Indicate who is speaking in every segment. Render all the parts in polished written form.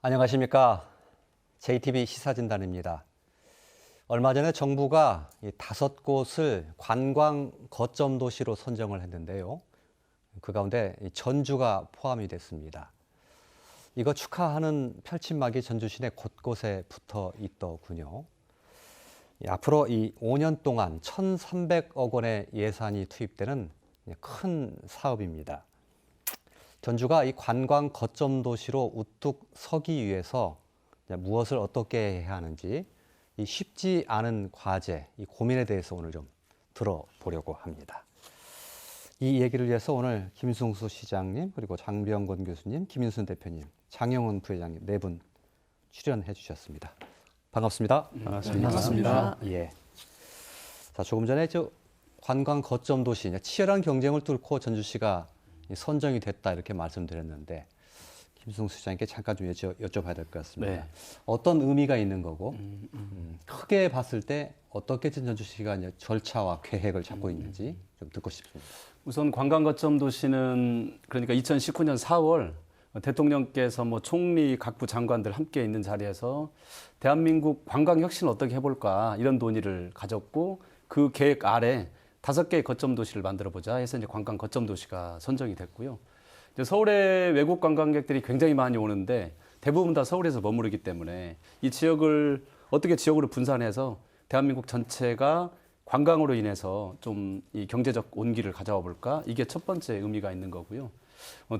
Speaker 1: 안녕하십니까. JTB 시사진단입니다. 얼마 전에 정부가 5곳을 관광 거점 도시로 선정을 했는데요. 그 가운데 전주가 포함이 됐습니다. 이거 축하하는 펼침막이 전주 시내 곳곳에 붙어 있더군요. 앞으로 이 5년 동안 1,300억 원의 예산이 투입되는 큰 사업입니다. 전주가 이 관광 거점 도시로 우뚝 서기 위해서 무엇을 어떻게 해야 하는지 이 쉽지 않은 과제, 이 고민에 대해서 오늘 좀 들어보려고 합니다. 이 얘기를 위해서 오늘 김승수 시장님, 그리고 장병건 교수님, 김인순 대표님, 장영훈 부회장님 네 분 출연해 주셨습니다. 반갑습니다.
Speaker 2: 반갑습니다.
Speaker 1: 예. 자, 조금 전에 관광 거점 도시 치열한 경쟁을 뚫고 전주시가 선정이 됐다 이렇게 말씀드렸는데 김승수 시장님께 잠깐 좀 여쭤봐야 될 것 같습니다.
Speaker 2: 네.
Speaker 1: 어떤 의미가 있는 거고 크게 봤을 때 어떻게 전주시가 절차와 계획을 잡고 있는지 좀 듣고 싶습니다.
Speaker 2: 우선 관광거점 도시는 그러니까 2019년 4월 대통령께서 총리 각부 장관들 함께 있는 자리에서 대한민국 관광 혁신을 어떻게 해볼까 이런 논의를 가졌고 그 계획 아래 5개의 거점 도시를 만들어 보자 해서 이제 관광 거점 도시가 선정이 됐고요. 이제 서울에 외국 관광객들이 굉장히 많이 오는데 대부분 다 서울에서 머무르기 때문에 이 지역을 어떻게 지역으로 분산해서 대한민국 전체가 관광으로 인해서 좀 이 경제적 온기를 가져와 볼까? 이게 첫 번째 의미가 있는 거고요.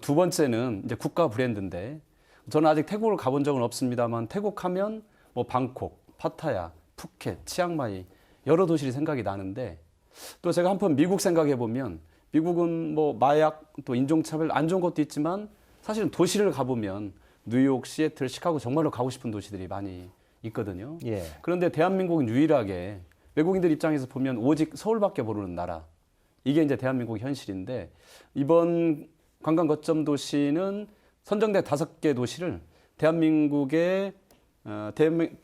Speaker 2: 두 번째는 이제 국가 브랜드인데 저는 아직 태국을 가본 적은 없습니다만 태국 하면 방콕, 파타야, 푸켓, 치앙마이 여러 도시들이 생각이 나는데 또 제가 한편 미국 생각해 보면 미국은 마약 또 인종차별 안 좋은 것도 있지만 사실은 도시를 가보면 뉴욕, 시애틀, 시카고 정말로 가고 싶은 도시들이 많이 있거든요.
Speaker 1: 예.
Speaker 2: 그런데 대한민국은 유일하게 외국인들 입장에서 보면 오직 서울밖에 모르는 나라. 이게 이제 대한민국 현실인데 이번 관광 거점 도시는 선정된 5개 도시를 대한민국의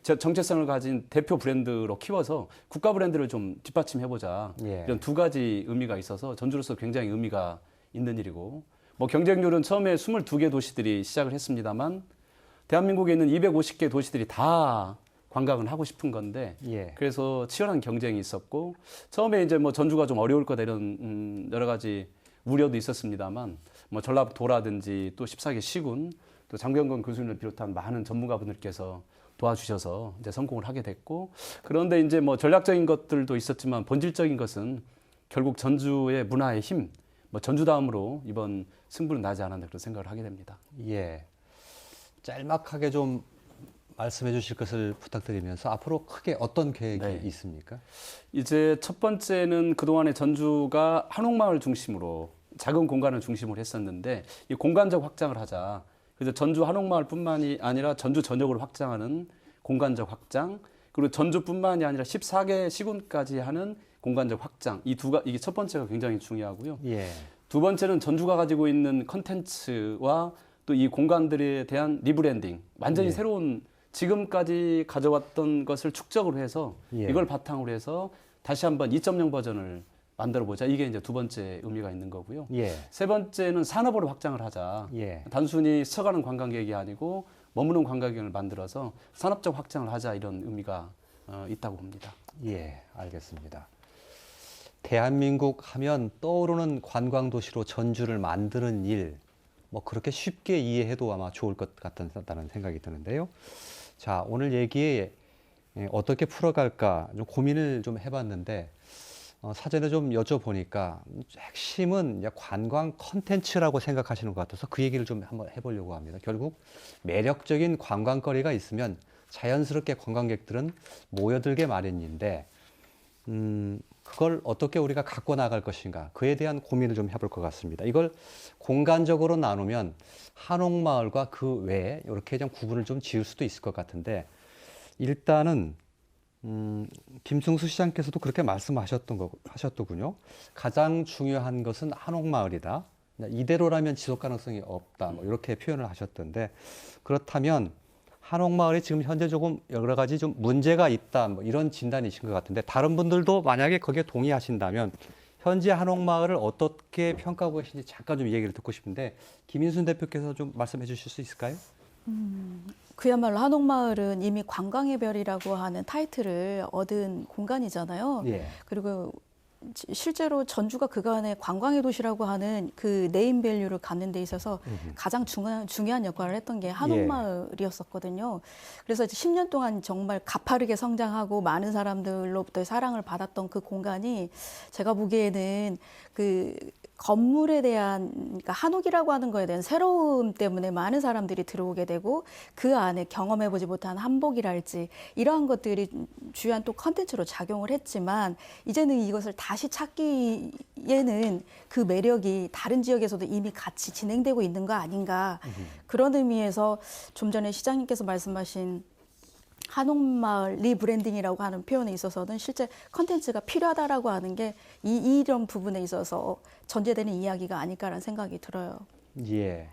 Speaker 2: 정체성을 가진 대표 브랜드로 키워서 국가 브랜드를 좀 뒷받침해보자.
Speaker 1: 예.
Speaker 2: 이런 두 가지 의미가 있어서 전주로서 굉장히 의미가 있는 일이고 경쟁률은 처음에 22개 도시들이 시작을 했습니다만 대한민국에 있는 250개 도시들이 다 관광을 하고 싶은 건데
Speaker 1: 예.
Speaker 2: 그래서 치열한 경쟁이 있었고 처음에 이제 전주가 좀 어려울 거다 이런 여러 가지 우려도 있었습니다만 전라도라든지 또 14개 시군 또 장병건 교수님을 비롯한 많은 전문가분들께서 도와주셔서 이제 성공을 하게 됐고 그런데 이제 전략적인 것들도 있었지만 본질적인 것은 결국 전주의 문화의 힘, 전주 다음으로 이번 승부는 나지 않았나 그런 생각을 하게 됩니다.
Speaker 1: 예. 짤막하게 좀 말씀해 주실 것을 부탁드리면서 앞으로 크게 어떤 계획이
Speaker 2: 네.
Speaker 1: 있습니까?
Speaker 2: 이제 첫 번째는 그동안에 전주가 한옥마을 중심으로 작은 공간을 중심으로 했었는데 이 공간적 확장을 하자. 그래서 전주 한옥마을뿐만이 아니라 전주 전역을 확장하는 공간적 확장, 그리고 전주뿐만이 아니라 14개 시군까지 하는 공간적 확장. 이게 첫 번째가 굉장히 중요하고요.
Speaker 1: 예.
Speaker 2: 두 번째는 전주가 가지고 있는 컨텐츠와 또 이 공간들에 대한 리브랜딩, 완전히
Speaker 1: 예.
Speaker 2: 새로운 지금까지 가져왔던 것을 축적을 해서
Speaker 1: 예.
Speaker 2: 이걸 바탕으로 해서 다시 한번 2.0 버전을 만들어 보자. 이게 이제 두 번째 의미가 있는 거고요.
Speaker 1: 예.
Speaker 2: 세 번째는 산업으로 확장을 하자.
Speaker 1: 예.
Speaker 2: 단순히 스쳐가는 관광객이 아니고 머무는 관광객을 만들어서 산업적 확장을 하자 이런 의미가 있다고 봅니다.
Speaker 1: 예, 알겠습니다. 대한민국 하면 떠오르는 관광 도시로 전주를 만드는 일, 그렇게 쉽게 이해해도 아마 좋을 것 같다는 생각이 드는데요. 자, 오늘 얘기에 어떻게 풀어갈까 좀 고민을 좀 해봤는데 사전에 좀 여쭤보니까 핵심은 관광 컨텐츠라고 생각하시는 것 같아서 그 얘기를 좀 한번 해보려고 합니다. 결국 매력적인 관광거리가 있으면 자연스럽게 관광객들은 모여들게 마련인데 그걸 어떻게 우리가 갖고 나갈 것인가 그에 대한 고민을 좀 해볼 것 같습니다. 이걸 공간적으로 나누면 한옥마을과 그 외에 이렇게 좀 구분을 좀 지을 수도 있을 것 같은데 일단은 김승수 시장께서도 그렇게 하셨더군요. 가장 중요한 것은 한옥마을이다. 이대로라면 지속 가능성이 없다. 이렇게 표현을 하셨던데 그렇다면 한옥마을이 지금 현재 조금 여러 가지 좀 문제가 있다. 이런 진단이신 것 같은데 다른 분들도 만약에 거기에 동의하신다면 현재 한옥마을을 어떻게 평가하고 계신지 잠깐 좀 얘기를 듣고 싶은데 김인순 대표께서 좀 말씀해 주실 수 있을까요?
Speaker 3: 그야말로 한옥마을은 이미 관광의 별이라고 하는 타이틀을 얻은 공간이잖아요.
Speaker 1: 예.
Speaker 3: 그리고 실제로 전주가 그간의 관광의 도시라고 하는 그 네임밸류를 갖는 데 있어서 가장 중요한 역할을 했던 게 한옥마을이었었거든요. 그래서 이제 10년 동안 정말 가파르게 성장하고 많은 사람들로부터 사랑을 받았던 그 공간이 제가 보기에는 그 건물에 대한, 그러니까 한옥이라고 하는 거에 대한 새로움 때문에 많은 사람들이 들어오게 되고 그 안에 경험해보지 못한 한복이랄지 이러한 것들이 주요한 또 컨텐츠로 작용을 했지만 이제는 이것을 다시 찾기에는 그 매력이 다른 지역에서도 이미 같이 진행되고 있는 거 아닌가. 그런 의미에서 좀 전에 시장님께서 말씀하신 한옥마을 리브랜딩이라고 하는 표현에 있어서는 실제 컨텐츠가 필요하다라고 하는 게 이런 부분에 있어서 전제되는 이야기가 아닐까라는 생각이 들어요.
Speaker 1: 예.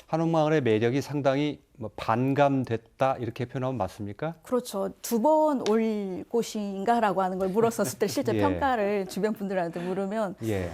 Speaker 1: 한옥마을의 매력이 상당히 뭐 반감됐다 이렇게 표현하면 맞습니까?
Speaker 3: 그렇죠. 2번 올 곳인가라고 하는 걸 물었었을 때 실제
Speaker 1: 예.
Speaker 3: 평가를 주변 분들한테 물으면
Speaker 1: 예.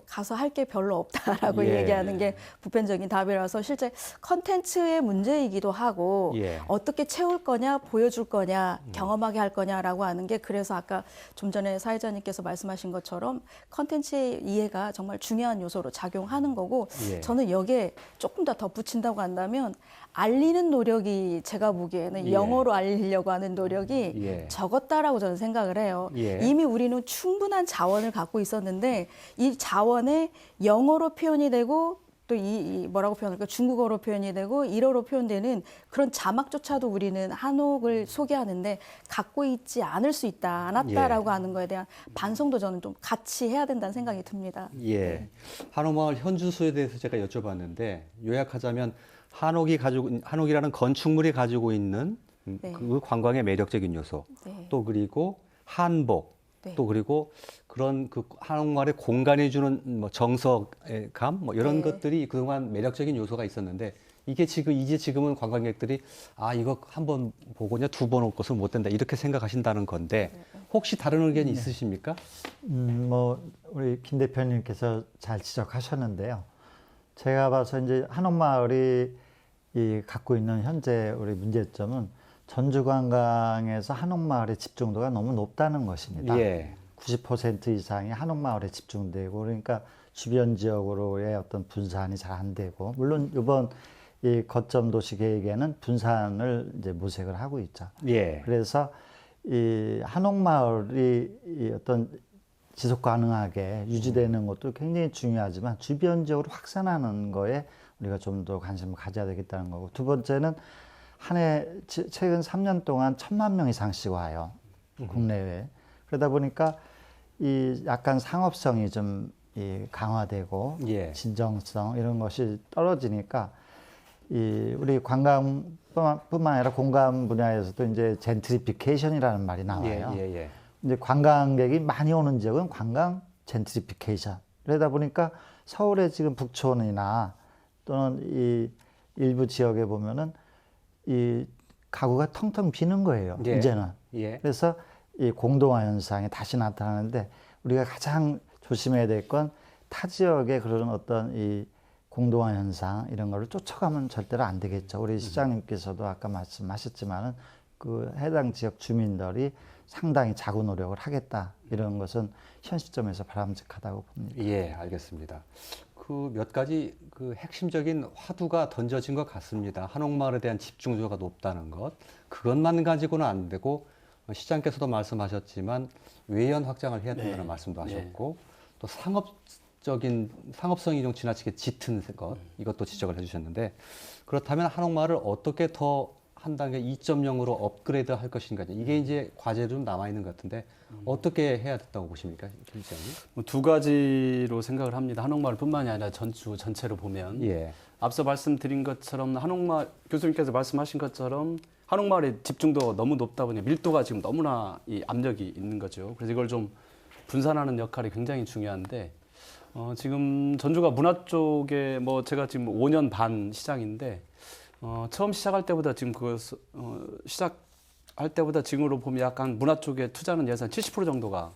Speaker 3: 가서 할 게 별로 없다라고
Speaker 1: 예.
Speaker 3: 얘기하는 게 보편적인 답이라서 실제 컨텐츠의 문제이기도 하고
Speaker 1: 예.
Speaker 3: 어떻게 채울 거냐, 보여줄 거냐, 경험하게 할 거냐라고 하는 게 그래서 아까 좀 전에 사회자님께서 말씀하신 것처럼 컨텐츠의 이해가 정말 중요한 요소로 작용하는 거고
Speaker 1: 예.
Speaker 3: 저는 여기에 조금 더 덧붙인다고 한다면 알리는 노력이 제가 보기에는
Speaker 1: 예.
Speaker 3: 영어로 알리려고 하는 노력이
Speaker 1: 예.
Speaker 3: 적었다라고 저는 생각을 해요.
Speaker 1: 예.
Speaker 3: 이미 우리는 충분한 자원을 갖고 있었는데 이 자원에 영어로 표현이 되고 또 이 뭐라고 표현할까 중국어로 표현이 되고 일어로 표현되는 그런 자막조차도 우리는 한옥을 소개하는데 갖고 있지 않을 수 있다 않았다라고
Speaker 1: 예.
Speaker 3: 하는 거에 대한 반성도 저는 좀 같이 해야 된다는 생각이 듭니다.
Speaker 1: 예. 한옥마을 현주소에 대해서 제가 여쭤봤는데 요약하자면 한옥이라는 건축물이 가지고 있는
Speaker 3: 네.
Speaker 1: 그 관광의 매력적인 요소,
Speaker 3: 네.
Speaker 1: 또 그리고 한복,
Speaker 3: 네.
Speaker 1: 또 그리고 그런 그 한옥마을의 공간이 주는 뭐 정서의 감, 뭐 이런
Speaker 3: 네.
Speaker 1: 것들이 그동안 매력적인 요소가 있었는데 이게 지금은 관광객들이 이거 한번 보고냐 2번 올 것은 못 된다 이렇게 생각하신다는 건데 혹시 다른 의견이 있으십니까?
Speaker 4: 뭐 우리 김 대표님께서 잘 지적하셨는데요. 제가 봐서 이제 한옥마을이 갖고 있는 현재 우리 문제점은 전주관광에서 한옥마을의 집중도가 너무 높다는 것입니다.
Speaker 1: 예.
Speaker 4: 90% 이상이 한옥마을에 집중되고 그러니까 주변 지역으로의 어떤 분산이 잘 안 되고 물론 이번 이 거점 도시 계획에는 분산을 이제 모색을 하고 있죠.
Speaker 1: 예.
Speaker 4: 그래서 이 한옥마을이 이 어떤 지속 가능하게 유지되는 것도 굉장히 중요하지만 주변 지역으로 확산하는 거에 우리가 좀 더 관심을 가져야 되겠다는 거고 두 번째는 한 해 최근 3년 동안 1,000만 명 이상씩 와요. 국내외. 그러다 보니까 이 약간 상업성이 좀 강화되고
Speaker 1: 예.
Speaker 4: 진정성 이런 것이 떨어지니까 우리 관광뿐만 아니라 공간 분야에서도 이제 젠트리피케이션이라는 말이 나와요.
Speaker 1: 예.
Speaker 4: 이제 관광객이 많이 오는 지역은 관광 젠트리피케이션. 그러다 보니까 서울의 지금 북촌이나 또는 이 일부 지역에 보면은 이 가구가 텅텅 비는 거예요.
Speaker 1: 예.
Speaker 4: 이제는.
Speaker 1: 예.
Speaker 4: 그래서 이 공동화 현상이 다시 나타나는데 우리가 가장 조심해야 될 건 타 지역의 그런 어떤 이 공동화 현상 이런 거를 쫓아가면 절대로 안 되겠죠. 우리 시장님께서도 아까 말씀하셨지만은 그 해당 지역 주민들이 상당히 자구 노력을 하겠다 이런 것은 현 시점에서 바람직하다고 봅니다.
Speaker 1: 예, 알겠습니다. 그 몇 가지 그 핵심적인 화두가 던져진 것 같습니다. 한옥마을에 대한 집중도가 높다는 것. 그것만 가지고는 안 되고 시장께서도 말씀하셨지만 외연 확장을 해야 된다는
Speaker 2: 네.
Speaker 1: 말씀도
Speaker 2: 네.
Speaker 1: 하셨고 또 상업성이 좀 지나치게 짙은 것 이것도 지적을 해주셨는데 그렇다면 한옥마을을 어떻게 더 한 단계 2.0으로 업그레이드 할 것인가 이게 이제 과제로 좀 남아 있는 것 같은데 어떻게 해야 된다고 보십니까, 김 시장님?
Speaker 2: 두 가지로 생각을 합니다. 한옥마을뿐만이 아니라 전주 전체로 보면
Speaker 1: 예,
Speaker 2: 앞서 말씀드린 것처럼 한옥마을 교수님께서 말씀하신 것처럼 한옥마을의 집중도가 너무 높다 보니 밀도가 지금 너무나 이 압력이 있는 거죠. 그래서 이걸 좀 분산하는 역할이 굉장히 중요한데 지금 전주가 문화 쪽에 뭐 제가 지금 5년 반 시장인데 처음 시작할 때보다 지금 시작할 때보다 지금으로 보면 약간 문화 쪽에 투자하는 예산 70% 정도가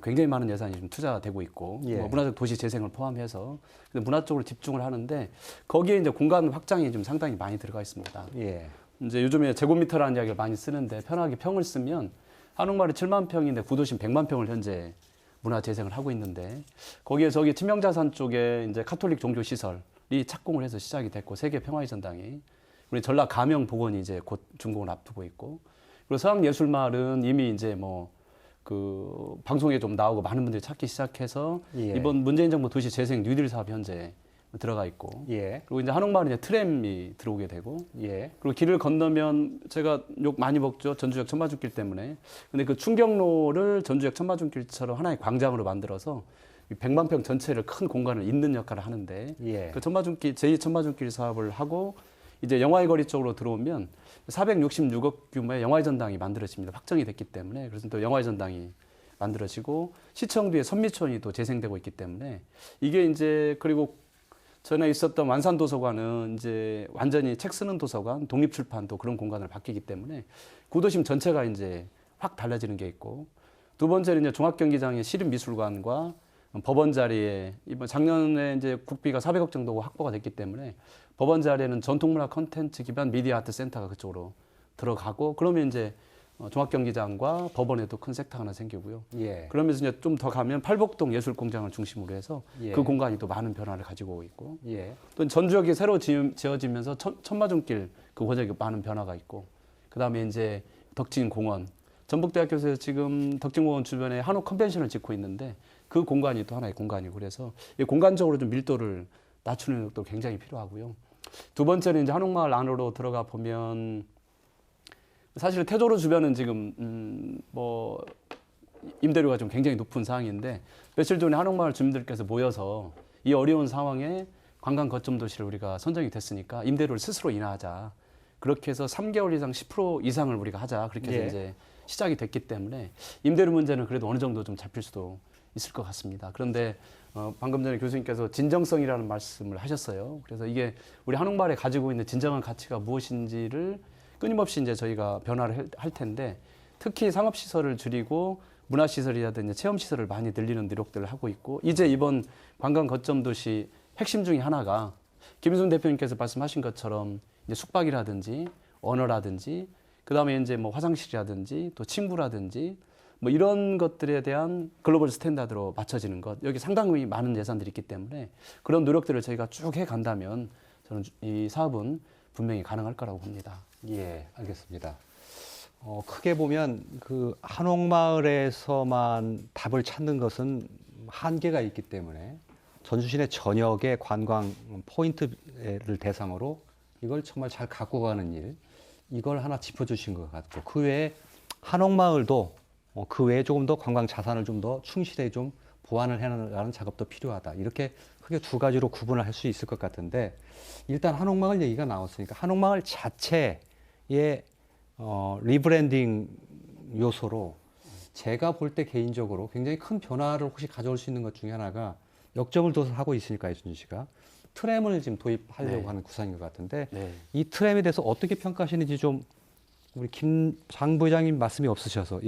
Speaker 2: 굉장히 많은 예산이 지금 투자되고 있고
Speaker 1: 예.
Speaker 2: 문화적 도시 재생을 포함해서 문화 쪽으로 집중을 하는데 거기에 이제 공간 확장이 좀 상당히 많이 들어가 있습니다.
Speaker 1: 예,
Speaker 2: 이제 요즘에 제곱미터라는 이야기를 많이 쓰는데 편하게 평을 쓰면 한옥마을이 7만 평인데 구도심 100만 평을 현재 문화 재생을 하고 있는데 거기에 저기 치명자산 쪽에 이제 카톨릭 종교 시설이 착공을 해서 시작이 됐고 세계 평화의 전당이 우리 전라 가명 복원이 이제 곧 준공을 앞두고 있고 그리고 서양예술마을은 이미 이제 뭐 그 방송에 좀 나오고 많은 분들이 찾기 시작해서
Speaker 1: 예.
Speaker 2: 이번 문재인 정부 도시 재생 뉴딜 사업 현재 들어가 있고
Speaker 1: 예.
Speaker 2: 그리고 이제 한옥마을은 이제 트램이 들어오게 되고
Speaker 1: 예.
Speaker 2: 그리고 길을 건너면 제가 욕 많이 먹죠. 전주역 천마중길 때문에. 근데 그 충경로를 전주역 천마중길처럼 하나의 광장으로 만들어서 이 100만 평 전체를 큰 공간을 잇는 역할을 하는데
Speaker 1: 예.
Speaker 2: 그 천마중길 제2 천마중길 사업을 하고 이제 영화의 거리 쪽으로 들어오면 466억 규모의 영화의 전당이 만들어집니다. 확정이 됐기 때문에 그래서 또 영화의 전당이 만들어지고 시청 뒤에 선미촌이 또 재생되고 있기 때문에 이게 이제 그리고 전에 있었던 완산도서관은 이제 완전히 책 쓰는 도서관, 독립출판도 그런 공간을 바뀌기 때문에 구도심 전체가 이제 확 달라지는 게 있고 두 번째는 이제 종합경기장의 시립미술관과 법원 자리에 이번 작년에 이제 국비가 400억 정도 확보가 됐기 때문에 법원 자리에는 전통문화 콘텐츠 기반 미디어 아트 센터가 그쪽으로 들어가고 그러면 이제 종합경기장과 법원에도 큰 섹터가 하나 생기고요.
Speaker 1: 예.
Speaker 2: 그러면서 이제 좀 더 가면 팔복동 예술공장을 중심으로 해서
Speaker 1: 예.
Speaker 2: 그 공간이 또 많은 변화를 가지고 있고
Speaker 1: 예.
Speaker 2: 또 전주역이 새로 지어지면서 천마중길 그 원역에 많은 변화가 있고 그다음에 이제 덕진공원 전북대학교에서 지금 덕진공원 주변에 한옥 컨벤션을 짓고 있는데 그 공간이 또 하나의 공간이고 그래서 이 공간적으로 좀 밀도를 낮추는 것도 굉장히 필요하고요. 두 번째는 이제 한옥마을 안으로 들어가 보면 사실 태조로 주변은 지금 뭐 임대료가 좀 굉장히 높은 상황인데 며칠 전에 한옥마을 주민들께서 모여서 이 어려운 상황에 관광 거점 도시를 우리가 선정이 됐으니까 임대료를 스스로 인하하자. 그렇게 해서 3개월 이상 10% 이상을 우리가 하자. 그렇게 해서
Speaker 1: 예.
Speaker 2: 이제 시작이 됐기 때문에 임대료 문제는 그래도 어느 정도 좀 잡힐 수도 있을 것 같습니다. 그런데 방금 전에 교수님께서 진정성이라는 말씀을 하셨어요. 그래서 이게 우리 한옥마을에 가지고 있는 진정한 가치가 무엇인지를 끊임없이 이제 저희가 변화를 할 텐데 특히 상업시설을 줄이고 문화시설이라든지 체험시설을 많이 늘리는 노력들을 하고 있고 이제 이번 관광 거점 도시 핵심 중에 하나가 김윤순 대표님께서 말씀하신 것처럼 이제 숙박이라든지 언어라든지 그다음에 이제 뭐 화장실이라든지 또 침구라든지 뭐 이런 것들에 대한 글로벌 스탠다드로 맞춰지는 것 여기 상당히 많은 예산들이 있기 때문에 그런 노력들을 저희가 쭉 해간다면 저는 이 사업은 분명히 가능할 거라고 봅니다.
Speaker 1: 예, 알겠습니다. 크게 보면 그 한옥마을에서만 답을 찾는 것은 한계가 있기 때문에 전주 시내 전역의 관광 포인트를 대상으로 이걸 정말 잘 갖고 가는 일, 이걸 하나 짚어주신 것 같고 그 외에 한옥마을도 그 외에 조금 더 관광 자산을 좀 더 충실히 좀 보완을 해나가는 작업도 필요하다. 이렇게 크게 두 가지로 구분을 할 수 있을 것 같은데 일단 한옥마을 얘기가 나왔으니까 한옥마을 자체의 리브랜딩 요소로 제가 볼 때 개인적으로 굉장히 큰 변화를 혹시 가져올 수 있는 것 중에 하나가 역점을 둬서 하고 있으니까 이순준 씨가 트램을 지금 도입하려고
Speaker 2: 네.
Speaker 1: 하는 구상인 것 같은데
Speaker 2: 네.
Speaker 1: 이 트램에 대해서 어떻게 평가하시는지 좀 우리 장 부회장님 말씀이 없으셔서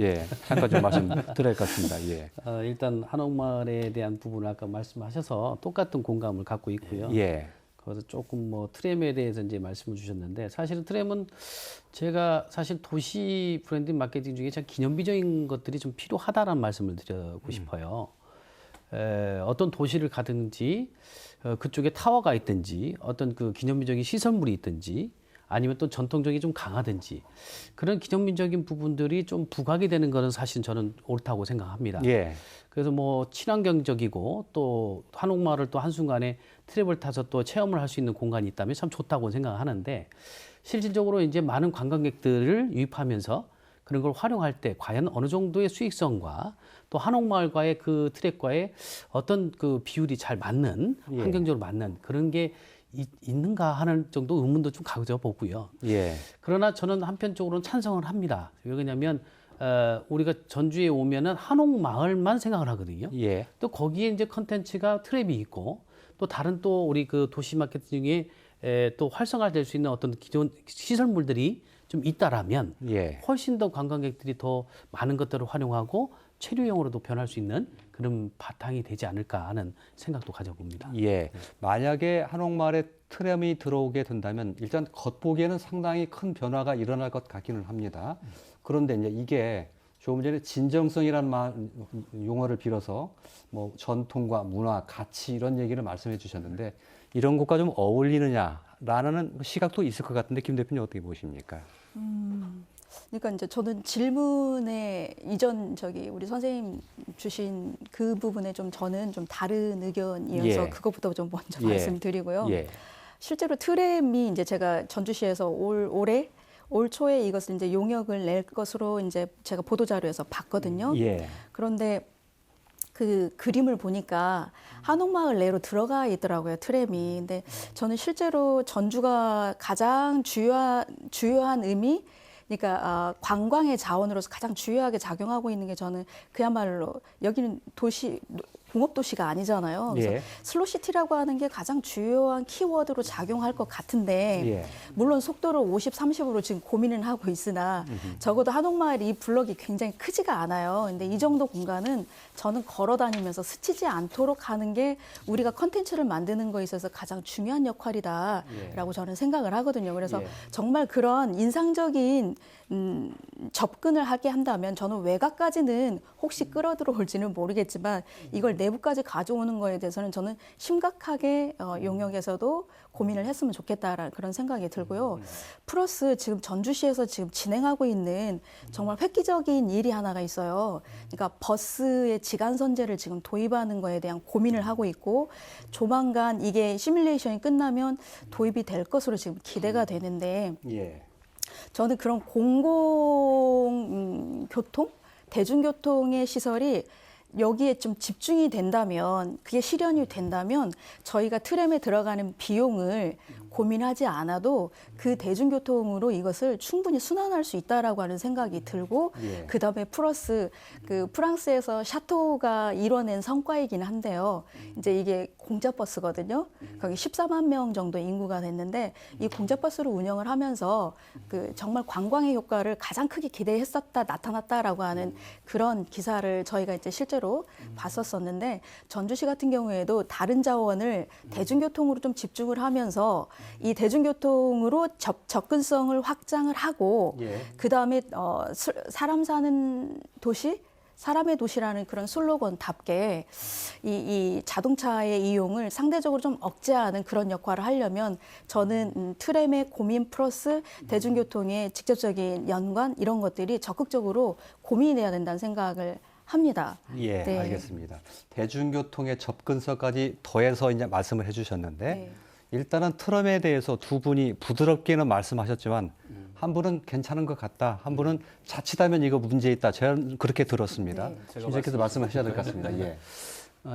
Speaker 1: 잠깐 좀 말씀 드려야 할 것 같습니다. 예.
Speaker 5: 일단 한옥마을에 대한 부분을 아까 말씀하셔서 똑같은 공감을 갖고 있고요.
Speaker 1: 예.
Speaker 5: 그래서 조금 뭐 트램에 대해서 이제 말씀을 주셨는데 사실은 트램은 제가 사실 도시 브랜딩 마케팅 중에 참 기념비적인 것들이 좀 필요하다라는 말씀을 드리고 싶어요. 어떤 도시를 가든지 그쪽에 타워가 있든지 어떤 그 기념비적인 시설물이 있든지 아니면 또 전통적이 좀 강하든지 그런 기념비적인 부분들이 좀 부각이 되는 것은 사실 저는 옳다고 생각합니다.
Speaker 1: 예.
Speaker 5: 그래서 뭐 친환경적이고 또 한옥마을을 또 한순간에 트랩을 타서 또 체험을 할 수 있는 공간이 있다면 참 좋다고 생각하는데 실질적으로 이제 많은 관광객들을 유입하면서 그런 걸 활용할 때 과연 어느 정도의 수익성과 또 한옥마을과의 그 트랙과의 어떤 그 비율이 잘 맞는 환경적으로 맞는 그런 게 있는가 하는 정도 의문도 좀 가져보고요.
Speaker 1: 예.
Speaker 5: 그러나 저는 한편적으로는 찬성을 합니다. 왜냐하면 우리가 전주에 오면은 한옥마을만 생각을 하거든요.
Speaker 1: 예.
Speaker 5: 또 거기에 이제 컨텐츠가 트랩이 있고 또 다른 또 우리 그 도시 마케팅 중에 또 활성화될 수 있는 어떤 기존 시설물들이 좀 있다라면
Speaker 1: 예.
Speaker 5: 훨씬 더 관광객들이 더 많은 것들을 활용하고 체류용으로도 변할 수 있는 그런 바탕이 되지 않을까 하는 생각도 가져봅니다.
Speaker 1: 예. 만약에 한옥마을에 트램이 들어오게 된다면 일단 겉보기에는 상당히 큰 변화가 일어날 것 같기는 합니다. 그런데 이제 이게 조금 전에 진정성이라는 용어를 빌어서 뭐 전통과 문화, 가치 이런 얘기를 말씀해 주셨는데 이런 것과 좀 어울리느냐라는 시각도 있을 것 같은데 김 대표님 어떻게 보십니까?
Speaker 3: 그러니까 이제 저는 질문에 이전 우리 선생님 주신 그 부분에 저는 좀 다른 의견이어서
Speaker 1: 예.
Speaker 3: 그것부터 좀 먼저
Speaker 1: 예.
Speaker 3: 말씀드리고요.
Speaker 1: 예.
Speaker 3: 실제로 트램이 이제 제가 전주시에서 올 초에 이것을 이제 용역을 낼 것으로 이제 제가 보도자료에서 봤거든요.
Speaker 1: 예.
Speaker 3: 그런데 그 그림을 보니까 한옥마을 내로 들어가 있더라고요, 트램이. 근데 저는 실제로 전주가 가장 주요한 의미, 그러니까 관광의 자원으로서 가장 주요하게 작용하고 있는 게 저는 그야말로 여기는 공업도시가 아니잖아요. 그래서
Speaker 1: 예.
Speaker 3: 슬로시티라고 하는 게 가장 주요한 키워드로 작용할 것 같은데
Speaker 1: 예.
Speaker 3: 물론 속도를 50, 30으로 지금 고민을 하고 있으나 적어도 한옥마을이 이 블럭이 굉장히 크지가 않아요. 근데 이 정도 공간은 저는 걸어 다니면서 스치지 않도록 하는 게 우리가 컨텐츠를 만드는 거에 있어서 가장 중요한 역할이다라고 저는 생각을 하거든요. 그래서
Speaker 1: 예.
Speaker 3: 정말 그런 인상적인 접근을 하게 한다면 저는 외곽까지는 혹시 끌어들어올지는 모르겠지만 이걸 내부까지 가져오는 거에 대해서는 저는 심각하게 용역에서도 고민을 했으면 좋겠다라는 그런 생각이 들고요. 플러스 지금 전주시에서 지금 진행하고 있는 정말 획기적인 일이 하나가 있어요. 그러니까 버스의 지간선제를 지금 도입하는 거에 대한 고민을 하고 있고 조만간 이게 시뮬레이션이 끝나면 도입이 될 것으로 지금 기대가 되는데
Speaker 1: 예.
Speaker 3: 저는 그런 공공교통, 대중교통의 시설이 여기에 좀 집중이 된다면, 그게 실현이 된다면 저희가 트램에 들어가는 비용을 고민하지 않아도 그 대중교통으로 이것을 충분히 순환할 수 있다라고 하는 생각이 들고
Speaker 1: 예.
Speaker 3: 그다음에 플러스 그 프랑스에서 샤토가 이뤄낸 성과이긴 한데요. 이제 이게 공짜버스거든요. 거기 14만 명 정도 인구가 됐는데 이 공짜버스를 운영을 하면서 그 정말 관광의 효과를 가장 크게 기대했었다 나타났다라고 하는 그런 기사를 저희가 이제 실제로 봤었었는데 전주시 같은 경우에도 다른 자원을 대중교통으로 좀 집중을 하면서 이 대중교통으로 접근성을 확장을 하고
Speaker 1: 예.
Speaker 3: 그다음에 사람 사는 도시 사람의 도시라는 그런 슬로건답게 이 자동차의 이용을 상대적으로 좀 억제하는 그런 역할을 하려면 저는 트램의 고민 플러스 대중교통의 직접적인 연관 이런 것들이 적극적으로 고민이 돼야 된다는 생각을 합니다.
Speaker 1: 예,
Speaker 3: 네.
Speaker 1: 알겠습니다. 대중교통의 접근성까지 더해서 이제 말씀을 해주셨는데
Speaker 3: 네.
Speaker 1: 일단은 트럼에 대해서 두 분이 부드럽게는 말씀하셨지만 한 분은 괜찮은 것 같다, 한 분은 자칫하면 이거 문제 있다. 저는 그렇게 들었습니다.
Speaker 3: 네.
Speaker 2: 제가
Speaker 1: 김재께서 말씀하셔야 될 것 같습니다. 예.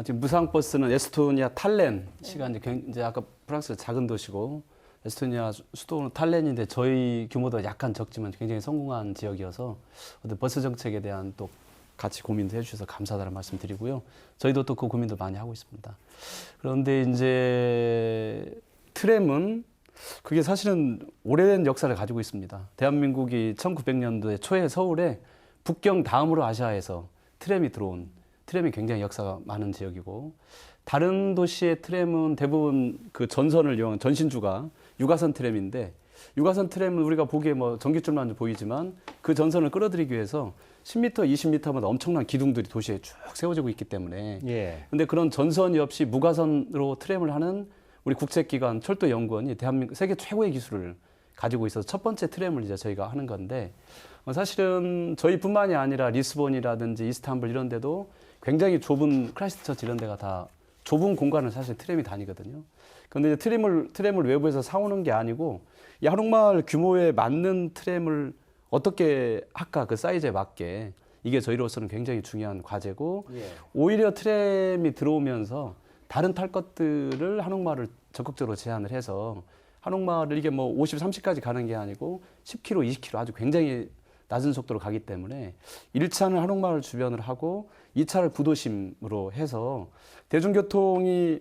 Speaker 2: 지금 무상버스는 에스토니아 탈렌 시가 이제 아까 프랑스가 작은 도시고 에스토니아 수도는 탈렌인데 저희 규모도 약간 적지만 굉장히 성공한 지역이어서 어떤 버스 정책에 대한 또 같이 고민도 해주셔서 감사하다는 말씀 드리고요. 저희도 또 그 고민도 많이 하고 있습니다. 그런데 이제 트램은 그게 사실은 오래된 역사를 가지고 있습니다. 대한민국이 1900년도에 초에 서울에 북경 다음으로 아시아에서 트램이 굉장히 역사가 많은 지역이고 다른 도시의 트램은 대부분 그 전선을 이용한 전신주가 유가선 트램인데 유가선 트램은 우리가 보기에 뭐 전깃줄만 보이지만 그 전선을 끌어들이기 위해서 10m, 20m마다 엄청난 기둥들이 도시에 쭉 세워지고 있기 때문에
Speaker 1: 예.
Speaker 2: 근데 그런 전선이 없이 무가선으로 트램을 하는 우리 국제기관 철도연구원이 대한민국 세계 최고의 기술을 가지고 있어서 첫 번째 트램을 이제 저희가 하는 건데 사실은 저희뿐만이 아니라 리스본이라든지 이스탄불 이런 데도 굉장히 좁은 크라이스트처치 이런 데가 다 좁은 공간을 사실 트램이 다니거든요. 그런데 이제 트램을 외부에서 사오는 게 아니고 이 한옥마을 규모에 맞는 트램을 어떻게 할까 그 사이즈에 맞게 이게 저희로서는 굉장히 중요한 과제고
Speaker 1: 예.
Speaker 2: 오히려 트램이 들어오면서 다른 탈 것들을 한옥마을을 적극적으로 제한을 해서 한옥마을을 이게 뭐 50, 30까지 가는 게 아니고 10km, 20km 아주 굉장히 낮은 속도로 가기 때문에 1차는 한옥마을 주변을 하고 2차를 구도심으로 해서 대중교통이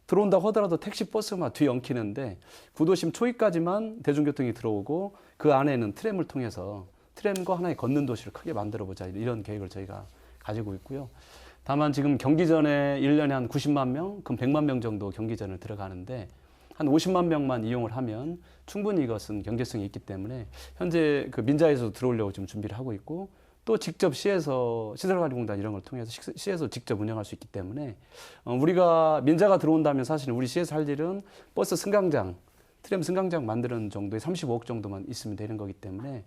Speaker 2: 들어온다고 하더라도 택시 버스만 뒤 엉키는데 구도심 초입까지만 대중교통이 들어오고 그 안에는 트램을 통해서 트램과 하나의 걷는 도시를 크게 만들어보자 이런 계획을 저희가 가지고 있고요. 다만 지금 경기전에 1년에 한 90만 명, 그럼 100만 명 정도 경기전을 들어가는데 한 50만 명만 이용을 하면 충분히 이것은 경제성이 있기 때문에 현재 그 민자에서 들어오려고 지금 준비를 하고 있고 또 직접 시에서 시설관리공단 이런 걸 통해서 시에서 직접 운영할 수 있기 때문에 우리가 민자가 들어온다면 사실 우리 시에서 할 일은 버스 승강장, 트램 승강장 만드는 정도의 35억 정도만 있으면 되는 거기 때문에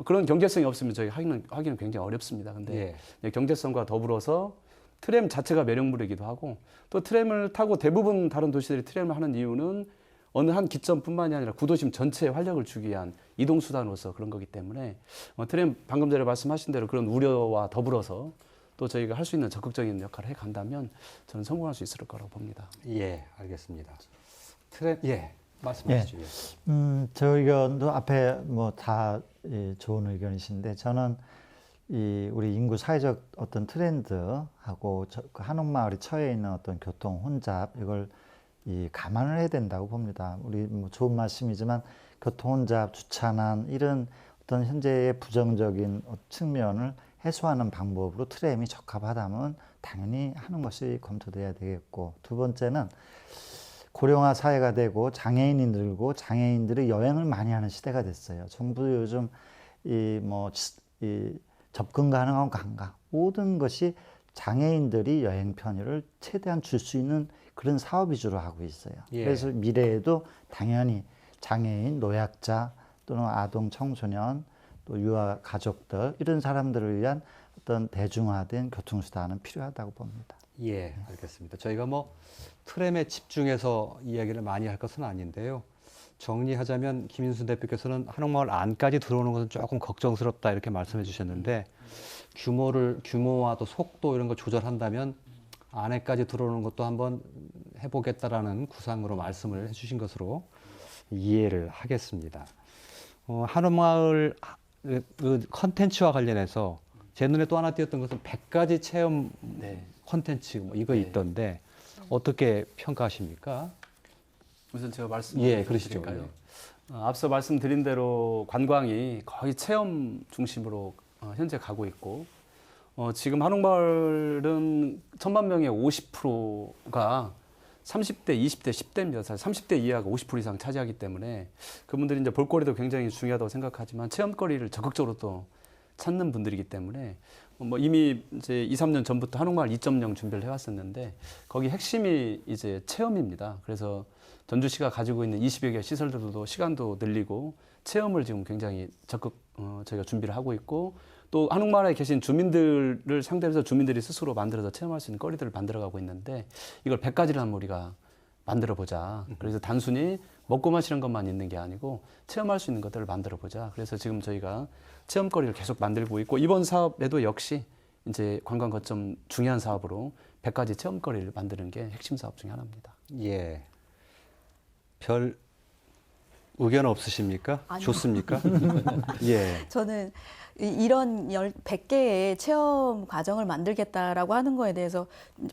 Speaker 2: 그런 경제성이 없으면 저희 하기는 굉장히 어렵습니다. 근데 경제성과 더불어서 트램 자체가 매력물이기도 하고 또 트램을 타고 대부분 다른 도시들이 트램을 하는 이유는 어느 한 기점뿐만이 아니라 구도심 전체에 활력을 주기 위한 이동수단으로서 그런 거기 때문에 트램 방금 전에 말씀하신 대로 그런 우려와 더불어서 또 저희가 할 수 있는 적극적인 역할을 해간다면 저는 성공할 수 있을 거라고 봅니다.
Speaker 1: 예, 알겠습니다. 트램, 말씀하시죠.
Speaker 4: 저 의견도 앞에 뭐 다 좋은 의견이신데 저는 이 우리 인구 사회적 어떤 트렌드하고 그 한옥마을이 처해 있는 어떤 교통 혼잡 이걸 감안을 해야 된다고 봅니다. 우리 뭐 좋은 말씀이지만 교통 혼잡, 주차난 이런 어떤 현재의 부정적인 측면을 해소하는 방법으로 트램이 적합하다면 당연히 하는 것이 검토돼야 되겠고, 두 번째는 고령화 사회가 되고 장애인이 늘고 장애인들이 여행을 많이 하는 시대가 됐어요. 정부도 요즘 이 접근 가능한 관광 모든 것이 장애인들이 여행 편의를 최대한 줄 수 있는 그런 사업 위주로 하고 있어요. 그래서 미래에도 당연히 장애인, 노약자 또는 아동, 청소년 또 유아 가족들 이런 사람들을 위한 어떤 대중화된 교통수단은 필요하다고 봅니다.
Speaker 1: 예, 알겠습니다. 저희가 뭐 트램에 집중해서 이야기를 많이 할 것은 아닌데요. 정리하자면 김인순 대표께서는 한옥마을 안까지 들어오는 것은 조금 걱정스럽다 이렇게 말씀해 주셨는데 규모와 또 속도 이런 거 조절한다면 안에까지 들어오는 것도 한번 해보겠다라는 구상으로 말씀을 해주신 것으로 이해를 하겠습니다. 한옥마을 그 컨텐츠와 관련해서 제 눈에 또 하나 띄었던 것은 100가지 체험 컨텐츠 뭐 이거 있던데 어떻게 평가하십니까?
Speaker 2: 우선 제가 말씀드릴까요? 앞서 말씀드린 대로 관광이 거의 체험 중심으로 현재 가고 있고 지금 한옥마을은 1000만 명의 50%가 30대, 20대, 10대입니다. 사실 30대 이하가 50% 이상 차지하기 때문에 그분들이 이제 볼거리도 굉장히 중요하다고 생각하지만 체험거리를 적극적으로 또 찾는 분들이기 때문에 뭐 이미 이제 2, 3년 전부터 한옥마을 2.0 준비를 해왔었는데 거기 핵심이 이제 체험입니다. 그래서 전주시가 가지고 있는 20여 개 시설들도 시간도 늘리고 체험을 지금 굉장히 적극 저희가 준비를 하고 있고 또 한옥마을에 계신 주민들을 상대로 해서 주민들이 스스로 만들어서 체험할 수 있는 거리들을 만들어가고 있는데 이걸 100가지를 한번 우리가 만들어보자. 그래서 단순히 먹고 마시는 것만 있는 게 아니고 체험할 수 있는 것들을 만들어보자. 그래서 지금 저희가 체험거리를 계속 만들고 있고 이번 사업에도 역시 이제 관광 거점 중요한 사업으로 100가지 체험거리를 만드는 게 핵심 사업 중에 하나입니다.
Speaker 1: 예. 별 의견 없으십니까?
Speaker 3: 아니요.
Speaker 1: 좋습니까? 예.
Speaker 3: 저는 이런 100개의 체험 과정을 만들겠다라고 하는 거에 대해서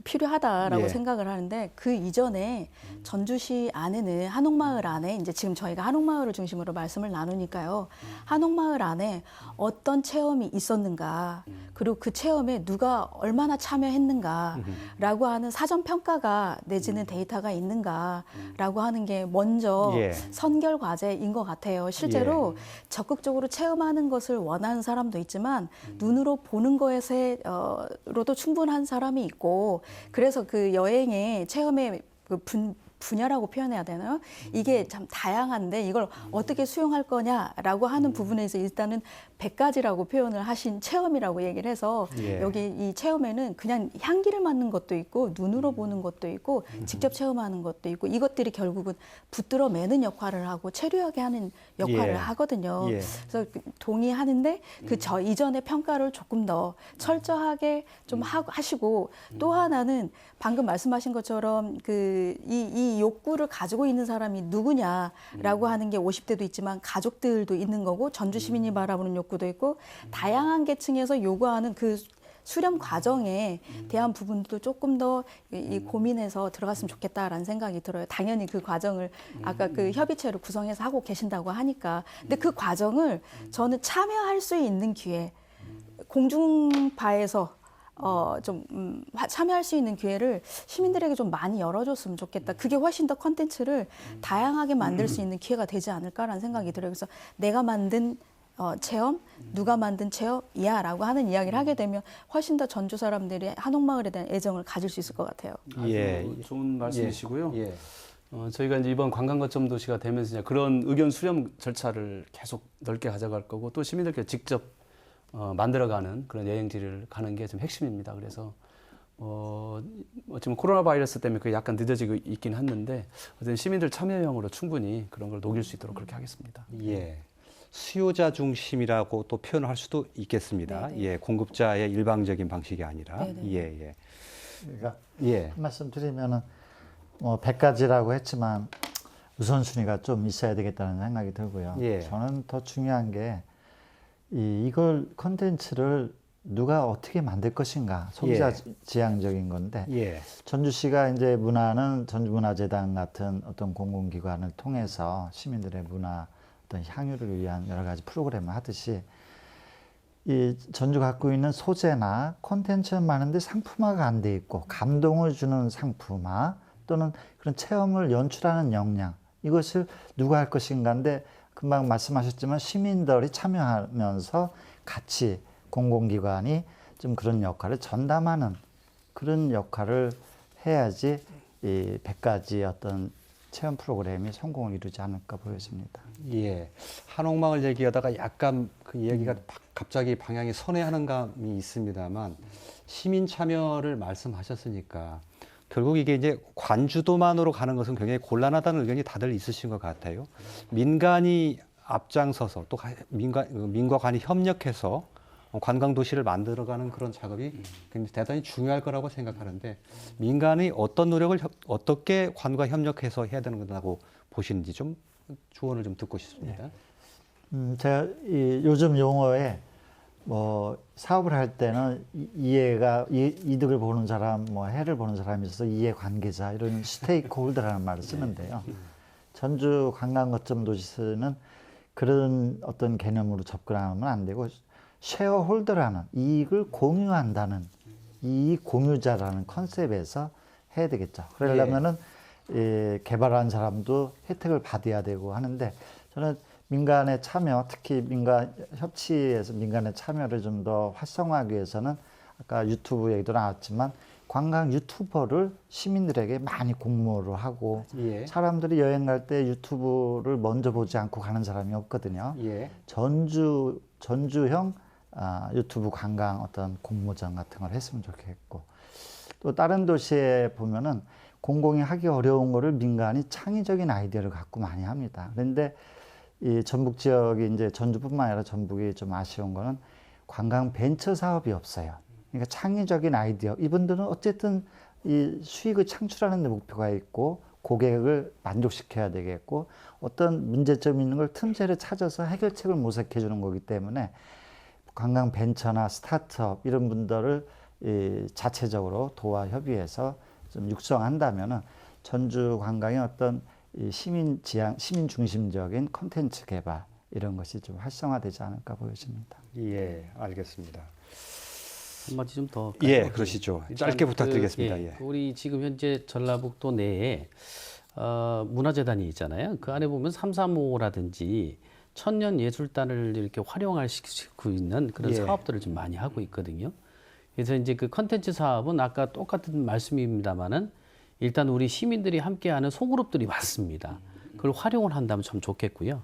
Speaker 3: 필요하다라고 생각을 하는데 그 이전에 전주시 안에는 한옥마을 안에 이제 지금 저희가 한옥마을을 중심으로 말씀을 나누니까요. 한옥마을 안에 어떤 체험이 있었는가 그리고 그 체험에 누가 얼마나 참여했는가라고 하는 사전 평가가 내지는 데이터가 있는가라고 하는 게 먼저 선결 과제인 것 같아요. 실제로 적극적으로 체험하는 것을 원하는 사람도 있지만 눈으로 보는 것으로도 충분한 사람이 있고 그래서 그 여행의 체험의 그 분야라고 표현해야 되나요? 이게 참 다양한데 이걸 어떻게 수용할 거냐라고 하는 부분에서 일단은 100가지라고 표현을 하신 체험이라고 얘기를 해서 여기 이 체험에는 그냥 향기를 맡는 것도 있고 눈으로 보는 것도 있고 직접 체험하는 것도 있고 이것들이 결국은 붙들어 매는 역할을 하고 체류하게 하는 역할을 하거든요. 그래서 동의하는데 그 이전의 평가를 조금 더 철저하게 좀 하시고 또 하나는 방금 말씀하신 것처럼 이 욕구를 가지고 있는 사람이 누구냐라고 하는 게 50대도 있지만 가족들도 있는 거고 전주 시민이 바라보는 욕구도 있고 다양한 계층에서 요구하는 그 수렴 과정에 대한 부분도 조금 더 고민해서 들어갔으면 좋겠다라는 생각이 들어요. 당연히 그 과정을 아까 그 협의체를 구성해서 하고 계신다고 하니까 근데 그 과정을 저는 참여할 수 있는 기회 공중파에서 참여할 수 있는 기회를 시민들에게 좀 많이 열어줬으면 좋겠다. 그게 훨씬 더 콘텐츠를 다양하게 만들 수 있는 기회가 되지 않을까라는 생각이 들어요. 그래서 내가 만든 체험, 누가 만든 체험이야 라고 하는 이야기를 하게 되면 훨씬 더 전주 사람들이 한옥마을에 대한 애정을 가질 수 있을 것 같아요.
Speaker 2: 아주 좋은 말씀이시고요.
Speaker 1: 예.
Speaker 2: 저희가 이제 이번 관광거점 도시가 되면서 이제 그런 의견 수렴 절차를 계속 넓게 가져갈 거고 또 시민들께 직접 만들어가는 그런 여행지를 가는 게 좀 핵심입니다. 그래서 지금 코로나 바이러스 때문에 그게 약간 늦어지고 있긴 했는데 어쨌든 시민들 참여형으로 충분히 그런 걸 녹일 수 있도록 그렇게 하겠습니다.
Speaker 1: 예. 수요자 중심이라고 또 표현할 수도 있겠습니다.
Speaker 3: 네네.
Speaker 1: 예, 공급자의 일방적인 방식이 아니라.
Speaker 3: 네네.
Speaker 1: 예, 예.
Speaker 4: 그러니까
Speaker 1: 예.
Speaker 4: 한 말씀 드리면은 100가지라고 했지만 우선순위가 좀 있어야 되겠다는 생각이 들고요.
Speaker 1: 예.
Speaker 4: 저는 더 중요한 게 이걸 콘텐츠를 누가 어떻게 만들 것인가 소비자
Speaker 1: 예.
Speaker 4: 지향적인 건데
Speaker 1: 예.
Speaker 4: 전주시가 이제 문화는 전주문화재단 같은 어떤 공공기관을 통해서 시민들의 문화 어떤 향유를 위한 여러 가지 프로그램을 하듯이 이 전주 갖고 있는 소재나 콘텐츠는 많은데 상품화가 안 돼 있고 감동을 주는 상품화 또는 그런 체험을 연출하는 역량 이것을 누가 할 것인가인데 금방 말씀하셨지만 시민들이 참여하면서 같이 공공기관이 좀 그런 역할을 전담하는 그런 역할을 해야지 이 100가지 어떤 체험 프로그램이 성공을 이루지 않을까 보여집니다.
Speaker 1: 예. 한옥마을 얘기하다가 약간 그 이야기가 갑자기 방향이 선회하는 감이 있습니다만 시민 참여를 말씀하셨으니까 결국 이게 이제 관주도만으로 가는 것은 굉장히 곤란하다는 의견이 다들 있으신 것 같아요. 민간이 앞장서서 또 민과 관이 협력해서 관광도시를 만들어가는 그런 작업이 굉장히 대단히 중요할 거라고 생각하는데 민간이 어떤 노력을 어떻게 관과 협력해서 해야 되는 거라고 보시는지 좀 조언을 좀 듣고 싶습니다.
Speaker 4: 제가 요즘 용어에 사업을 할 때는 이득을 보는 사람, 해를 보는 사람이 있어서 이해 관계자 이런 스테이크홀더라는 말을 쓰는데요. 전주 관광거점 도시는 그런 어떤 개념으로 접근하면 안 되고 쉐어홀더라는 이익을 공유한다는 이익 공유자라는 컨셉에서 해야 되겠죠. 그러려면은 개발한 사람도 혜택을 받아야 되고 하는데 저는 민간의 참여, 특히 민간 협치에서 민간의 참여를 좀 더 활성화하기 위해서는 아까 유튜브 얘기도 나왔지만 관광 유튜버를 시민들에게 많이 공모를 하고
Speaker 1: 예.
Speaker 4: 사람들이 여행 갈 때 유튜브를 먼저 보지 않고 가는 사람이 없거든요.
Speaker 1: 예.
Speaker 4: 전주형 유튜브 관광 어떤 공모전 같은 걸 했으면 좋겠고 또 다른 도시에 보면은 공공이 하기 어려운 거를 민간이 창의적인 아이디어를 갖고 많이 합니다. 그런데 이 전북 지역이 이제 전주뿐만 아니라 전북이 좀 아쉬운 거는 관광 벤처 사업이 없어요. 그러니까 창의적인 아이디어 이분들은 어쨌든 이 수익을 창출하는 데 목표가 있고 고객을 만족시켜야 되겠고 어떤 문제점이 있는 걸 틈새를 찾아서 해결책을 모색해 주는 거기 때문에 관광 벤처나 스타트업 이런 분들을 자체적으로 도와 협의해서 좀 육성한다면은 전주 관광의 어떤 시민 중심적인 콘텐츠 개발 이런 것이 좀 활성화되지 않을까 보여집니다.
Speaker 1: 예, 알겠습니다.
Speaker 5: 한마디 좀 더.
Speaker 1: 예, 그러시죠. 짧게 부탁드리겠습니다. 예.
Speaker 5: 우리 지금 현재 전라북도 내에 문화재단이 있잖아요. 그 안에 보면 335라든지 천년예술단을 이렇게 활용할 시키고 있는 그런
Speaker 1: 예.
Speaker 5: 사업들을 좀 많이 하고 있거든요. 그래서 이제 그 컨텐츠 사업은 아까 똑같은 말씀입니다만은 일단 우리 시민들이 함께하는 소그룹들이 많습니다. 그걸 활용을 한다면 참 좋겠고요.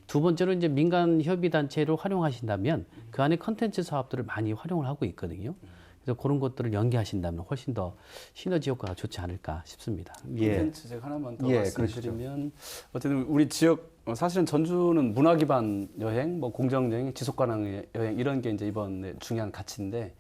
Speaker 5: 두 번째로 이제 민간 협의 단체를 활용하신다면 그 안에 컨텐츠 사업들을 많이 활용을 하고 있거든요. 그래서 그런 것들을 연계하신다면 훨씬 더 시너지 효과가 좋지 않을까 싶습니다.
Speaker 1: 예.
Speaker 2: 콘텐츠 제가 하나만 더
Speaker 1: 예,
Speaker 2: 말씀드리면 어쨌든 우리 지역 사실은 전주는 문화 기반 여행, 공정 여행, 지속 가능 여행 이런 게 이제 이번에 중요한 가치인데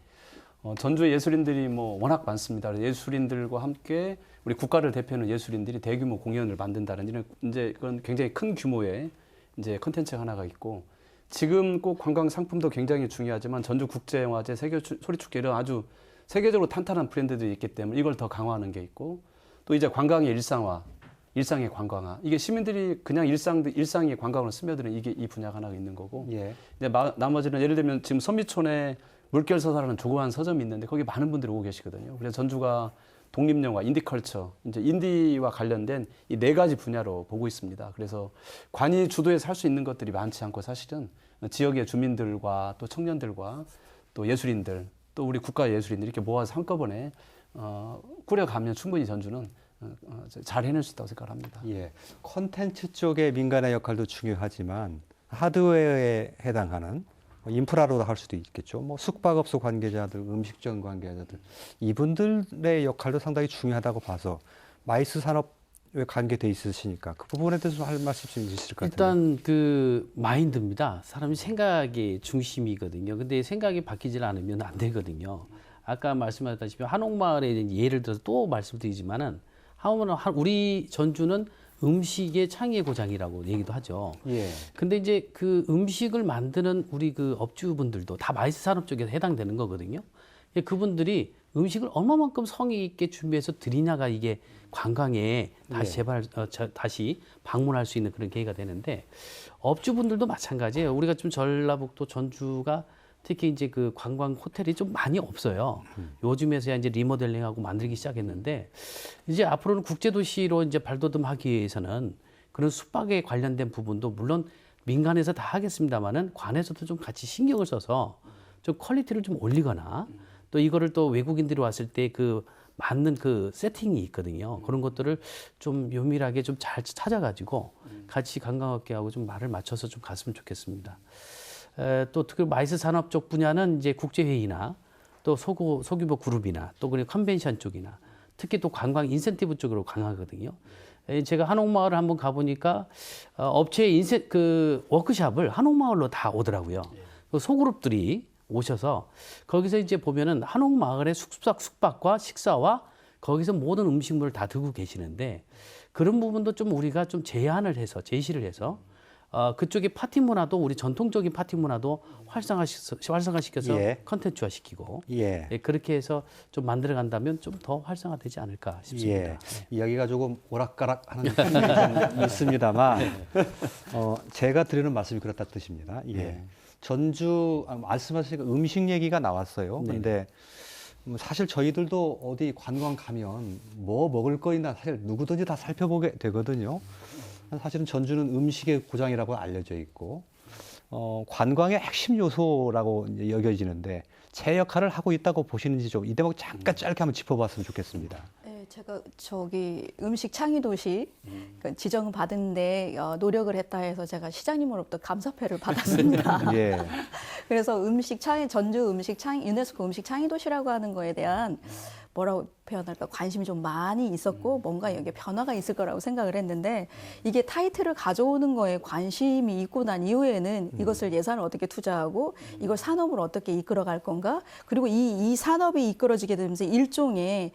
Speaker 2: 전주의 예술인들이 워낙 많습니다. 예술인들과 함께 우리 국가를 대표하는 예술인들이 대규모 공연을 만든다는 이런 이제 그런 굉장히 큰 규모의 이제 컨텐츠 하나가 있고 지금 꼭 관광 상품도 굉장히 중요하지만 전주 국제영화제, 세계 소리축제 이런 아주 세계적으로 탄탄한 브랜드들이 있기 때문에 이걸 더 강화하는 게 있고 또 이제 관광의 일상화, 일상의 관광화 이게 시민들이 그냥 일상의 관광으로 스며드는 이게 이 분야가 하나 있는 거고
Speaker 1: 예.
Speaker 2: 이제 나머지는 예를 들면 지금 선미촌에 물결서사라는 조그만 서점이 있는데 거기 많은 분들이 오고 계시거든요. 그래서 전주가 독립영화, 인디컬처, 이제 인디와 관련된 이 4가지 분야로 보고 있습니다. 그래서 관이 주도해서 할 수 있는 것들이 많지 않고 사실은 지역의 주민들과 또 청년들과 또 예술인들, 또 우리 국가 예술인들 이렇게 모아서 한꺼번에 꾸려가면 충분히 전주는 잘 해낼 수 있다고 생각합니다.
Speaker 1: 예, 콘텐츠 쪽의 민간의 역할도 중요하지만 하드웨어에 해당하는 인프라로도 할 수도 있겠죠. 뭐 숙박업소 관계자들, 음식점 관계자들 이분들의 역할도 상당히 중요하다고 봐서 마이스 산업에 관계돼 있으시니까 그 부분에 대해서 할 말씀 좀 있으실 것 같아요.
Speaker 5: 일단 그 마인드입니다. 사람이 생각의 중심이거든요. 근데 생각이 바뀌질 않으면 안 되거든요. 아까 말씀하셨다시피 한옥마을에 예를 들어서 또 말씀드리지만은 우리 전주는 음식의 창의의 고장이라고 얘기도 하죠.
Speaker 1: 예.
Speaker 5: 근데 이제 그 음식을 만드는 우리 그 업주분들도 다 마이스 산업 쪽에 해당되는 거거든요. 그분들이 음식을 얼마만큼 성의 있게 준비해서 드리냐가 이게 관광에 다시 다시 방문할 수 있는 그런 계기가 되는데 업주분들도 마찬가지예요. 우리가 좀 전라북도 전주가 특히 이제 그 관광 호텔이 좀 많이 없어요. 요즘에서야 이제 리모델링하고 만들기 시작했는데 이제 앞으로는 국제도시로 이제 발돋움하기 위해서는 그런 숙박에 관련된 부분도 물론 민간에서 다 하겠습니다만은 관에서도 좀 같이 신경을 써서 좀 퀄리티를 좀 올리거나 또 이거를 또 외국인들이 왔을 때 그 맞는 그 세팅이 있거든요. 그런 것들을 좀 요밀하게 좀 잘 찾아가지고 같이 관광업계하고 좀 말을 맞춰서 좀 갔으면 좋겠습니다. 또 특히 마이스 산업 쪽 분야는 이제 국제회의나 또 소규모 그룹이나 또 그리고 컨벤션 쪽이나 특히 또 관광 인센티브 쪽으로 강하거든요. 제가 한옥마을을 한번 가보니까 업체의 그 워크샵을 한옥마을로 다 오더라고요. 그 소그룹들이 오셔서 거기서 이제 보면은 한옥마을의 숙박과 식사와 거기서 모든 음식물을 다 들고 계시는데 그런 부분도 좀 우리가 좀 제시를 해서 그쪽의 파티 문화도 우리 전통적인 파티 문화도 활성화시켜서
Speaker 1: 예.
Speaker 5: 컨텐츠화 시키고
Speaker 1: 예.
Speaker 5: 그렇게 해서 좀 만들어 간다면 좀 더 활성화되지 않을까 싶습니다.
Speaker 1: 예. 이야기가 조금 오락가락하는 편이 좀 있습니다만 제가 드리는 말씀이 그렇다 뜻입니다. 예. 전주 말씀하시니까 음식 얘기가 나왔어요. 그런데 사실 저희들도 어디 관광 가면 뭐 먹을 거이나 사실 누구든지 다 살펴보게 되거든요. 사실은 전주는 음식의 고장이라고 알려져 있고 관광의 핵심 요소라고 이제 여겨지는데 제 역할을 하고 있다고 보시는지 좀 이 대목 잠깐 짧게 한번 짚어봤으면 좋겠습니다.
Speaker 3: 네, 제가 저기 음식 창의 도시 지정 받은데 노력을 했다 해서 제가 시장님으로부터 감사패를 받았습니다.
Speaker 1: 예.
Speaker 3: 그래서 전주 음식 창의 유네스코 음식 창의 도시라고 하는 거에 대한 뭐라고 표현할까 관심이 좀 많이 있었고 뭔가 여기에 변화가 있을 거라고 생각을 했는데 이게 타이틀을 가져오는 거에 관심이 있고 난 이후에는 이것을 예산을 어떻게 투자하고 이걸 산업을 어떻게 이끌어갈 건가 그리고 이 산업이 이끌어지게 되면서 일종의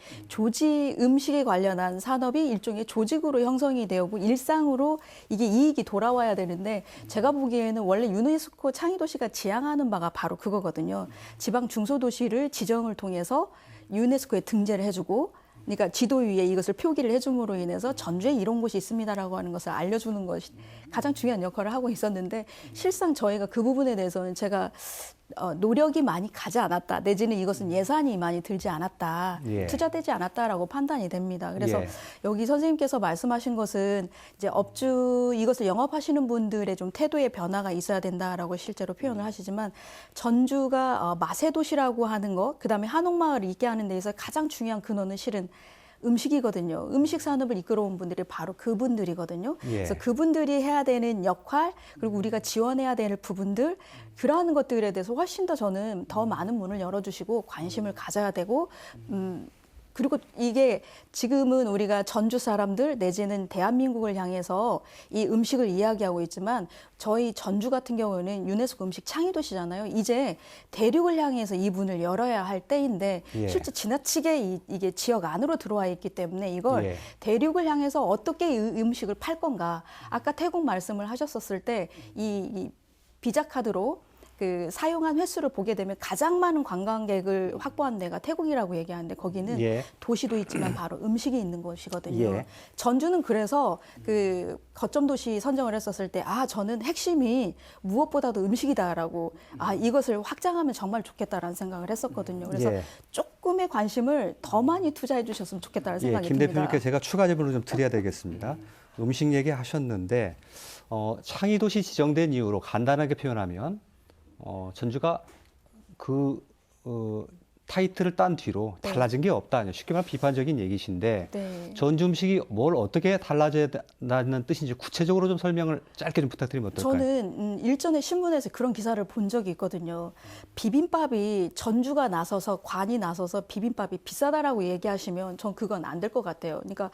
Speaker 3: 음식에 관련한 산업이 일종의 조직으로 형성이 되고 일상으로 이게 이익이 돌아와야 되는데 제가 보기에는 원래 유네스코 창의도시가 지향하는 바가 바로 그거거든요. 지방 중소도시를 지정을 통해서 유네스코에 등재를 해주고 그러니까 지도 위에 이것을 표기를 해줌으로 인해서 전주에 이런 곳이 있습니다라고 하는 것을 알려주는 것이 가장 중요한 역할을 하고 있었는데 실상 저희가 그 부분에 대해서는 제가 노력이 많이 가지 않았다 내지는 이것은 예산이 많이 들지 않았다
Speaker 1: 예.
Speaker 3: 투자되지 않았다라고 판단이 됩니다. 그래서
Speaker 1: 예.
Speaker 3: 여기 선생님께서 말씀하신 것은 이제 이것을 영업하시는 분들의 좀 태도의 변화가 있어야 된다라고 실제로 표현을 하시지만 전주가 맛의 도시라고 하는 것 그다음에 한옥마을을 있게 하는 데 있어서 가장 중요한 근원은 실은 음식이거든요. 음식 산업을 이끌어온 분들이 바로 그분들이거든요.
Speaker 1: 예.
Speaker 3: 그래서 그분들이 해야 되는 역할 그리고 우리가 지원해야 될 부분들 그러한 것들에 대해서 훨씬 더 저는 더 많은 문을 열어주시고 관심을 가져야 되고 그리고 이게 지금은 우리가 전주 사람들 내지는 대한민국을 향해서 이 음식을 이야기하고 있지만 저희 전주 같은 경우는 유네스코 음식 창의도시잖아요. 이제 대륙을 향해서 이 문을 열어야 할 때인데
Speaker 1: 예.
Speaker 3: 실제 지나치게 이게 지역 안으로 들어와 있기 때문에 이걸
Speaker 1: 예.
Speaker 3: 대륙을 향해서 어떻게 이 음식을 팔 건가. 아까 태국 말씀을 하셨었을 때 이 비자 카드로 그 사용한 횟수를 보게 되면 가장 많은 관광객을 확보한 데가 태국이라고 얘기하는데 거기는
Speaker 1: 예.
Speaker 3: 도시도 있지만 바로 음식이 있는 곳이거든요.
Speaker 1: 예.
Speaker 3: 전주는 그래서 그 거점 도시 선정을 했었을 때 저는 핵심이 무엇보다도 음식이다라고 이것을 확장하면 정말 좋겠다라는 생각을 했었거든요. 그래서
Speaker 1: 예.
Speaker 3: 조금의 관심을 더 많이 투자해 주셨으면 좋겠다는 생각이
Speaker 1: 김
Speaker 3: 듭니다.
Speaker 1: 대표님께 제가 추가 질문을 좀 드려야 되겠습니다. 음식 얘기하셨는데 창의도시 지정된 이유로 간단하게 표현하면 전주가 그 타이틀을 딴 뒤로
Speaker 3: 네.
Speaker 1: 달라진 게 없다. 쉽게 말하면 비판적인 얘기신데
Speaker 3: 네.
Speaker 1: 전주 음식이 뭘 어떻게 달라졌다는 뜻인지 구체적으로 좀 설명을 짧게 좀 부탁드리면 어떨까요?
Speaker 3: 저는 일전에 신문에서 그런 기사를 본 적이 있거든요. 비빔밥이 전주가 나서서 관이 나서서 비빔밥이 비싸다라고 얘기하시면 전 그건 안 될 것 같아요. 그러니까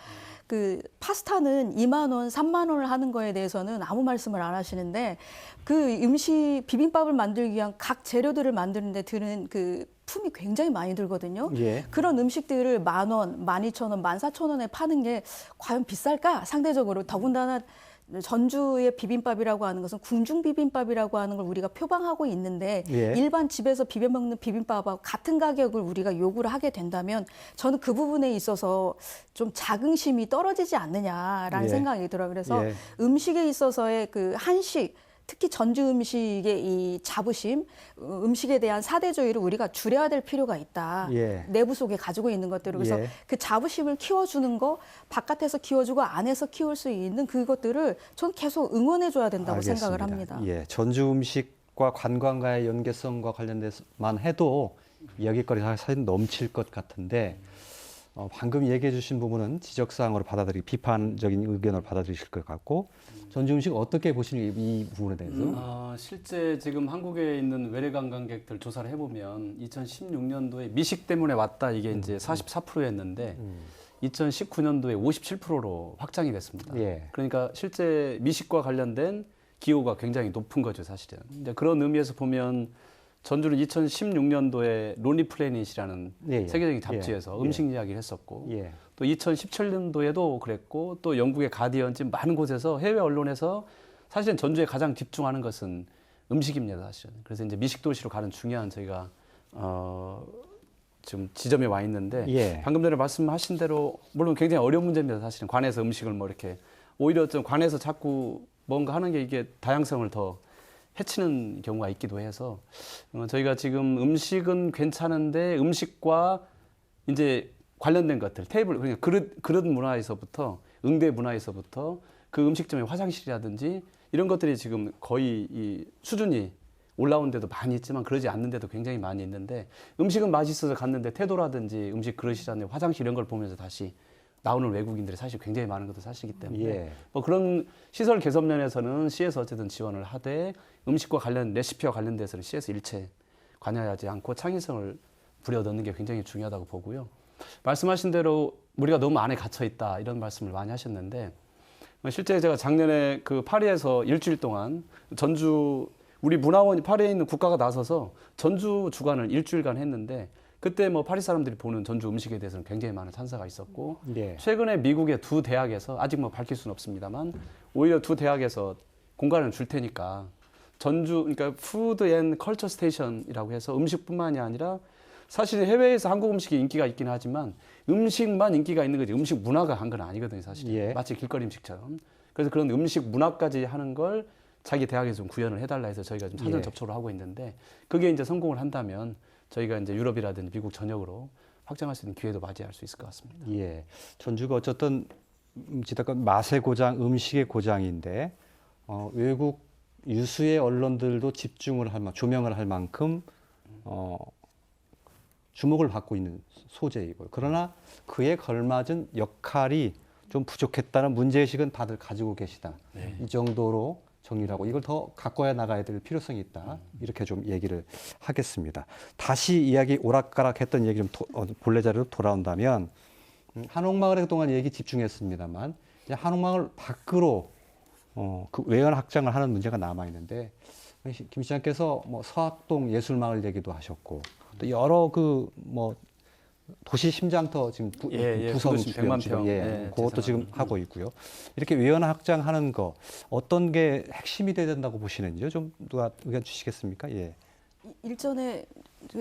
Speaker 3: 그 파스타는 2만 원, 3만 원을 하는 거에 대해서는 아무 말씀을 안 하시는데 그 음식 비빔밥을 만들기 위한 각 재료들을 만드는데 드는 그 품이 굉장히 많이 들거든요.
Speaker 1: 예.
Speaker 3: 그런 음식들을 10,000원, 12,000원, 14,000원에 파는 게 과연 비쌀까? 상대적으로 더군다나 전주의 비빔밥이라고 하는 것은 궁중 비빔밥이라고 하는 걸 우리가 표방하고 있는데
Speaker 1: 예.
Speaker 3: 일반 집에서 비벼 먹는 비빔밥하고 같은 가격을 우리가 요구를 하게 된다면 저는 그 부분에 있어서 좀 자긍심이 떨어지지 않느냐라는
Speaker 1: 예.
Speaker 3: 생각이 들어요. 그래서
Speaker 1: 예.
Speaker 3: 음식에 있어서의 그 한식 특히 전주 음식의 이 자부심, 음식에 대한 사대주의를 우리가 줄여야 될 필요가 있다.
Speaker 1: 예.
Speaker 3: 내부 속에 가지고 있는 것들을 그래서
Speaker 1: 예.
Speaker 3: 그 자부심을 키워주는 거, 바깥에서 키워주고 안에서 키울 수 있는 그것들을 저는 계속 응원해줘야 된다고 생각을 합니다.
Speaker 1: 예, 전주 음식과 관광과의 연계성과 관련돼서만 해도 이야기거리가 사실 넘칠 것 같은데 방금 얘기해 주신 부분은 지적사항으로 비판적인 의견으로 받아들이실 것 같고 전주 음식 어떻게 보시는 이 부분에 대해서?
Speaker 2: 실제 지금 한국에 있는 외래 관광객들 조사를 해보면 2016년도에 미식 때문에 왔다 이게 이제 44%였는데 2019년도에 57%로 확장이 됐습니다.
Speaker 1: 예.
Speaker 2: 그러니까 실제 미식과 관련된 기호가 굉장히 높은 거죠, 사실은. 이제 그런 의미에서 보면 전주는 2016년도에 론리 플래닛이라는
Speaker 1: 예.
Speaker 2: 세계적인 잡지에서
Speaker 1: 예.
Speaker 2: 음식 이야기를 했었고
Speaker 1: 예.
Speaker 2: 또 2017년도에도 그랬고 또 영국의 가디언 지금 많은 곳에서 해외 언론에서 사실은 전주에 가장 집중하는 것은 음식입니다, 사실은. 그래서 이제 미식 도시로 가는 중요한 저희가 지금 지점에 와 있는데
Speaker 1: 예.
Speaker 2: 방금 전에 말씀하신 대로 물론 굉장히 어려운 문제입니다, 사실은. 관에서 음식을 뭐 이렇게 오히려 좀 관에서 자꾸 뭔가 하는 게 이게 다양성을 더 해치는 경우가 있기도 해서 저희가 지금 음식은 괜찮은데 음식과 이제 관련된 것들 테이블 그러니까 그릇 문화에서부터 응대 문화에서부터 그 음식점의 화장실이라든지 이런 것들이 지금 거의 이 수준이 올라온 데도 많이 있지만 그러지 않는 데도 굉장히 많이 있는데 음식은 맛있어서 갔는데 태도라든지 음식 그릇이라든지 화장실 이런 걸 보면서 다시 나오는 외국인들이 사실 굉장히 많은 것도 사실이기 때문에
Speaker 1: 예.
Speaker 2: 뭐 그런 시설 개선 면에서는 C에서 어쨌든 지원을 하되 음식과 관련 레시피와 관련돼서는 C에서 일체 관여하지 않고 창의성을 부려넣는 게 굉장히 중요하다고 보고요. 말씀하신 대로 우리가 너무 안에 갇혀 있다 이런 말씀을 많이 하셨는데 실제 제가 작년에 그 파리에서 일주일 동안 전주 우리 문화원이 파리에 있는 국가가 나서서 전주 주간을 일주일간 했는데 그때 뭐 파리 사람들이 보는 전주 음식에 대해서는 굉장히 많은 찬사가 있었고
Speaker 1: 예.
Speaker 2: 최근에 미국의 두 대학에서 아직 뭐 밝힐 수는 없습니다만 오히려 두 대학에서 공간을 줄 테니까 전주 그러니까 푸드 앤 컬처 스테이션이라고 해서 음식뿐만이 아니라 사실 해외에서 한국 음식이 인기가 있긴 하지만 음식만 인기가 있는 거지 음식 문화가 한 건 아니거든요, 사실.
Speaker 1: 예.
Speaker 2: 마치 길거리 음식처럼. 그래서 그런 음식 문화까지 하는 걸 자기 대학에서 좀 구현을 해달라 해서 저희가 좀 사전
Speaker 1: 예.
Speaker 2: 접촉을 하고 있는데 그게 이제 성공을 한다면 저희가 이제 유럽이라든지 미국 전역으로 확장할 수 있는 기회도 맞이할 수 있을 것 같습니다.
Speaker 1: 예. 전주가 어쨌든 지금까지 맛의 고장, 음식의 고장인데 외국 유수의 언론들도 조명을 할 만큼 주목을 받고 있는 소재이고요. 그러나 그에 걸맞은 역할이 좀 부족했다는 문제의식은 다들 가지고 계시다.
Speaker 2: 네.
Speaker 1: 이 정도로 정리를 하고 이걸 더 가꿔야 나가야 될 필요성이 있다. 이렇게 좀 얘기를 하겠습니다. 다시 이야기 오락가락했던 얘기 좀 본래 자리로 돌아온다면 한옥마을에 그동안 얘기 집중했습니다만 이제 한옥마을 밖으로 그 외연 확장을 하는 문제가 남아 있는데 김 시장께서 뭐 서학동 예술마을 얘기도 하셨고 또 여러 도시 심장터 지금 부성
Speaker 2: 구도심
Speaker 1: 주변
Speaker 2: 100만
Speaker 1: 지금
Speaker 2: 평.
Speaker 1: 그것도 지금 하고 있고요. 이렇게 외연 확장하는 거 어떤 게 핵심이 돼야 된다고 보시는지요? 좀 누가 의견 주시겠습니까? 예.
Speaker 3: 일전에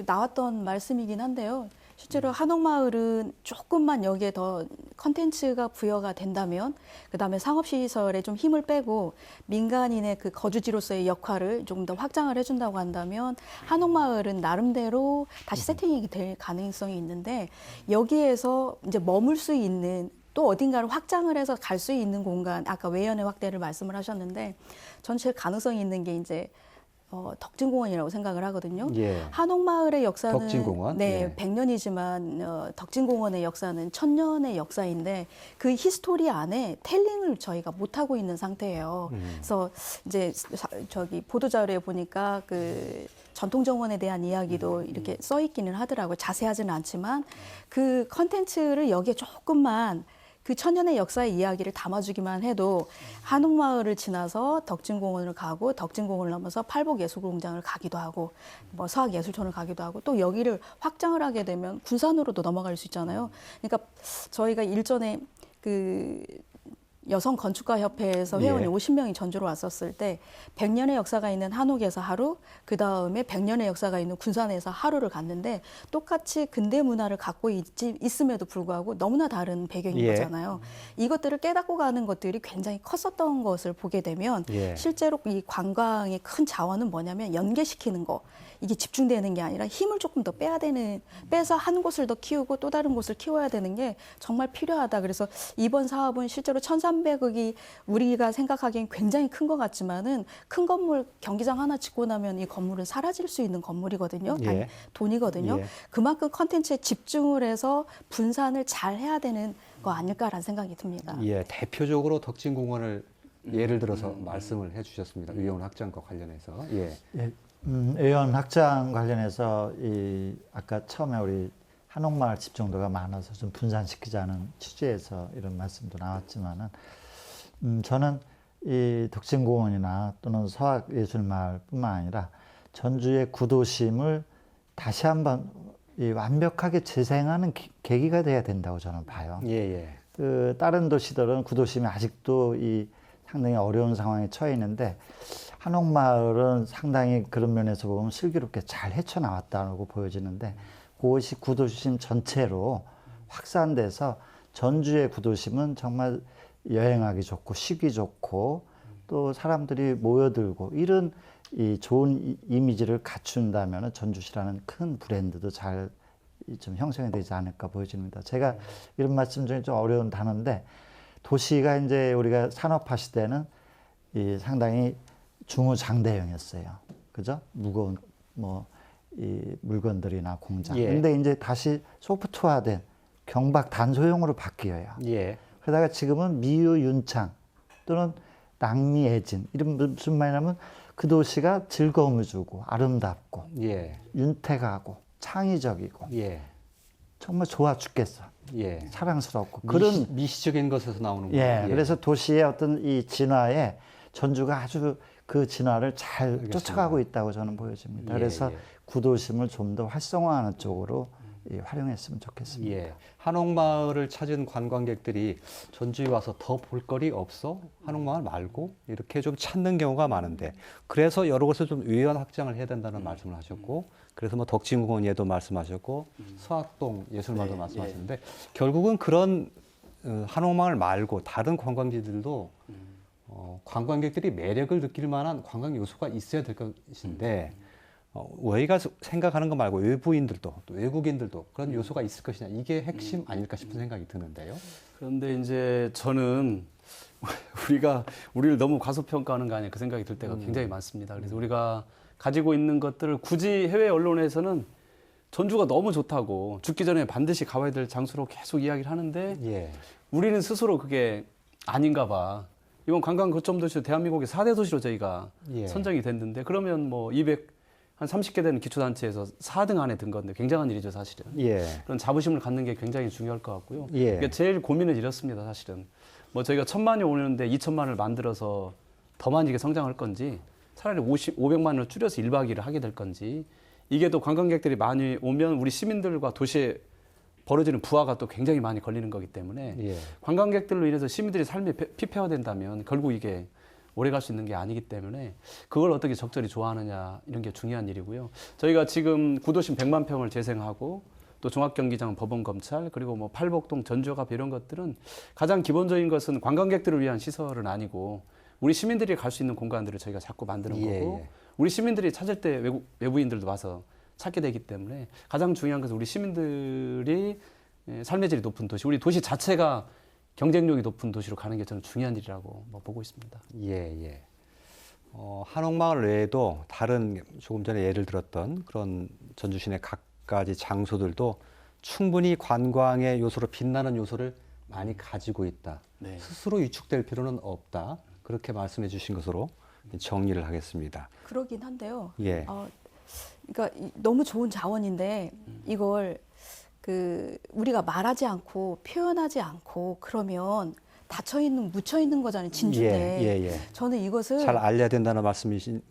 Speaker 3: 나왔던 말씀이긴 한데요. 실제로 한옥마을은 조금만 여기에 더 컨텐츠가 부여가 된다면, 그다음에 상업시설에 좀 힘을 빼고 민간인의 그 거주지로서의 역할을 조금 더 확장을 해준다고 한다면 한옥마을은 나름대로 다시 세팅이 될 가능성이 있는데, 여기에서 이제 머물 수 있는 또 어딘가를 확장을 해서 갈 수 있는 공간, 아까 외연의 확대를 말씀을 하셨는데 전체 가능성이 있는 게 이제 덕진공원이라고 생각을 하거든요.
Speaker 1: 예.
Speaker 3: 한옥마을의 역사는
Speaker 1: 덕진공원?
Speaker 3: 네,
Speaker 1: 예.
Speaker 3: 100년이지만 덕진공원의 역사는 1000년의 역사인데 그 히스토리 안에 텔링을 저희가 못 하고 있는 상태예요. 그래서 이제 저기 보도 자료에 보니까 그 전통정원에 대한 이야기도 이렇게 써 있기는 하더라고요. 자세하지는 않지만 그 컨텐츠를 여기에 조금만 그 1000년의 역사의 이야기를 담아주기만 해도 한옥마을을 지나서 덕진공원을 가고 덕진공원을 넘어서 팔복예술공장을 가기도 하고 뭐 서학예술촌을 가기도 하고 또 여기를 확장을 하게 되면 군산으로도 넘어갈 수 있잖아요. 그러니까 저희가 일전에 그 여성 건축가 협회에서 회원이
Speaker 1: 예.
Speaker 3: 50명이 전주로 왔었을 때 100년의 역사가 있는 한옥에서 하루, 그 다음에 100년의 역사가 있는 군산에서 하루를 갔는데 똑같이 근대 문화를 갖고 있음에도 불구하고 너무나 다른 배경인
Speaker 1: 예.
Speaker 3: 거잖아요. 이것들을 깨닫고 가는 것들이 굉장히 컸었던 것을 보게 되면
Speaker 1: 예.
Speaker 3: 실제로 이 관광의 큰 자원은 뭐냐면 연계시키는 거. 이게 집중되는 게 아니라 힘을 조금 더 빼서 한 곳을 더 키우고 또 다른 곳을 키워야 되는 게 정말 필요하다. 그래서 이번 사업은 실제로 1,300억이 우리가 생각하기엔 굉장히 큰 것 같지만은 큰 건물 경기장 하나 짓고 나면 이 건물은 사라질 수 있는 건물이거든요.
Speaker 1: 예.
Speaker 3: 아니, 돈이거든요.
Speaker 1: 예.
Speaker 3: 그만큼 컨텐츠에 집중을 해서 분산을 잘 해야 되는 거 아닐까라는 생각이 듭니다.
Speaker 1: 예, 대표적으로 덕진공원을 예를 들어서 말씀을 해주셨습니다. 외연 확장과 관련해서. 예.
Speaker 4: 예, 외연 확장 관련해서 아까 처음에 우리 한옥마을 집중도가 많아서 좀 분산시키자는 취지에서 이런 말씀도 나왔지만은 저는 이 덕진공원이나 또는 서학예술마을뿐만 아니라 전주의 구도심을 다시 한번 완벽하게 재생하는 계기가 돼야 된다고 저는 봐요.
Speaker 1: 예, 예.
Speaker 4: 그 다른 도시들은 구도심이 아직도 상당히 어려운 상황에 처해 있는데 한옥마을은 상당히 그런 면에서 보면 슬기롭게 잘 헤쳐나왔다고 보여지는데 그것이 구도심 전체로 확산돼서 전주의 구도심은 정말 여행하기 좋고 쉬기 좋고 또 사람들이 모여들고 이런 좋은 이미지를 갖춘다면 전주시라는 큰 브랜드도 잘 좀 형성이 되지 않을까 보여집니다. 제가 이런 말씀 중에 좀 어려운 단어인데 도시가 이제 우리가 산업화 시대는 상당히 중후장대형이었어요. 그죠? 무거운 물건들이나 공장.
Speaker 1: 예.
Speaker 4: 근데 이제 다시 소프트화된 경박 단소형으로 바뀌어요.
Speaker 1: 예.
Speaker 4: 그러다가 지금은 미유 윤창 또는 낭미 애진 이런 무슨 말이냐면 그 도시가 즐거움을 주고 아름답고
Speaker 1: 예.
Speaker 4: 윤택하고 창의적이고
Speaker 1: 예.
Speaker 4: 정말 좋아 죽겠어.
Speaker 1: 예.
Speaker 4: 사랑스럽고 그런
Speaker 1: 미시적인 것에서 나오는 거예요.
Speaker 4: 예, 그래서 도시의 어떤 이 진화에 전주가 아주 그 진화를 잘
Speaker 1: 알겠습니다.
Speaker 4: 쫓아가고 있다고 저는 보여집니다.
Speaker 1: 예,
Speaker 4: 그래서
Speaker 1: 예.
Speaker 4: 구도심을 좀 더 활성화하는 쪽으로 활용했으면 좋겠습니다.
Speaker 1: 예. 한옥마을을 찾은 관광객들이 전주에 와서 더 볼거리 없어? 한옥마을 말고? 이렇게 좀 찾는 경우가 많은데 그래서 여러 곳을 좀 외연 확장을 해야 된다는 말씀을 하셨고 그래서 뭐 덕진공원 예도 말씀하셨고 서학동 예술마을도 말씀하셨는데 결국은 그런 한옥마을 말고 다른 관광지들도 관광객들이 매력을 느낄 만한 관광 요소가 있어야 될 것인데 저희가 생각하는 거 말고 외부인들도 또 외국인들도 그런 요소가 있을 것이냐 이게 핵심 아닐까 싶은 생각이 드는데요.
Speaker 2: 그런데 이제 저는 우리를 너무 과소평가하는 거 아니야 그 생각이 들 때가 굉장히 많습니다. 그래서 우리가 가지고 있는 것들을 굳이 해외 언론에서는 전주가 너무 좋다고 죽기 전에 반드시 가봐야 될 장소로 계속 이야기를 하는데
Speaker 1: 예.
Speaker 2: 우리는 스스로 그게 아닌가 봐. 이번 관광 거점 도시로 대한민국의 4대 도시로 저희가
Speaker 1: 예.
Speaker 2: 선정이 됐는데 그러면 뭐 한 30개 되는 기초단체에서 4등 안에 든 건데 굉장한 일이죠 사실은.
Speaker 1: 예.
Speaker 2: 그런 자부심을 갖는 게 굉장히 중요할 것 같고요.
Speaker 1: 예.
Speaker 2: 그러니까 제일 고민은 이렇습니다 사실은. 뭐 저희가 1000만이 오는데 2000만을 만들어서 더 많이 이게 성장할 건지 차라리 500만을 줄여서 1박 2일을 하게 될 건지 이게 또 관광객들이 많이 오면 우리 시민들과 도시의 벌어지는 부하가 또 굉장히 많이 걸리는 거기 때문에
Speaker 1: 예.
Speaker 2: 관광객들로 인해서 시민들의 삶이 피폐화된다면 결국 이게 오래 갈 수 있는 게 아니기 때문에 그걸 어떻게 적절히 좋아하느냐 이런 게 중요한 일이고요. 저희가 지금 구도심 100만 평을 재생하고 또 종합경기장, 법원검찰, 그리고 뭐 팔복동, 전주갑 이런 것들은 가장 기본적인 것은 관광객들을 위한 시설은 아니고 우리 시민들이 갈 수 있는 공간들을 저희가 자꾸 만드는
Speaker 1: 예,
Speaker 2: 거고
Speaker 1: 예.
Speaker 2: 우리 시민들이 찾을 때 외부인들도 와서 찾게 되기 때문에 가장 중요한 것은 우리 시민들이 삶의 질이 높은 도시, 우리 도시 자체가 경쟁력이 높은 도시로 가는 게 저는 중요한 일이라고 뭐 보고 있습니다.
Speaker 1: 예, 예. 한옥마을 외에도 다른 조금 전에 예를 들었던 그런 전주 시내 각가지 장소들도 충분히 관광의 요소로 빛나는 요소를 많이 가지고 있다.
Speaker 2: 네.
Speaker 1: 스스로 위축될 필요는 없다. 그렇게 말씀해 주신 것으로 정리를 하겠습니다.
Speaker 3: 그러긴 한데요.
Speaker 1: 예.
Speaker 3: 그러니까 너무 좋은 자원인데 이걸 우리가 말하지 않고 표현하지 않고 그러면 묻혀 있는 거잖아요. 진주에.
Speaker 1: 예, 예.
Speaker 3: 저는 이것을
Speaker 1: 잘 알려야 된다는 말씀이시려고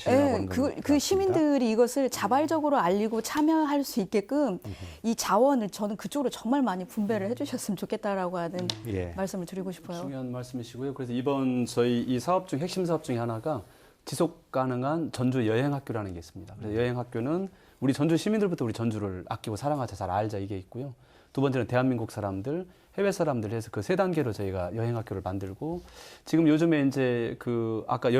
Speaker 1: 하는
Speaker 3: 그 시민들이 이것을 자발적으로 알리고 참여할 수 있게끔 이 자원을 저는 그쪽으로 정말 많이 분배를 해주셨으면 좋겠다라고 하는
Speaker 1: 예.
Speaker 3: 말씀을 드리고 싶어요.
Speaker 2: 중요한 말씀이시고요. 그래서 이번 저희 이 사업 중 핵심 사업 중에 하나가 지속 가능한 전주 여행학교라는 게 있습니다. 그래서 여행학교는 우리 전주 시민들부터 우리 전주를 아끼고 사랑하자, 잘 알자 이게 있고요. 두 번째는 대한민국 사람들, 해외 사람들 해서 그 세 단계로 저희가 여행학교를 만들고 지금 요즘에 이제 아까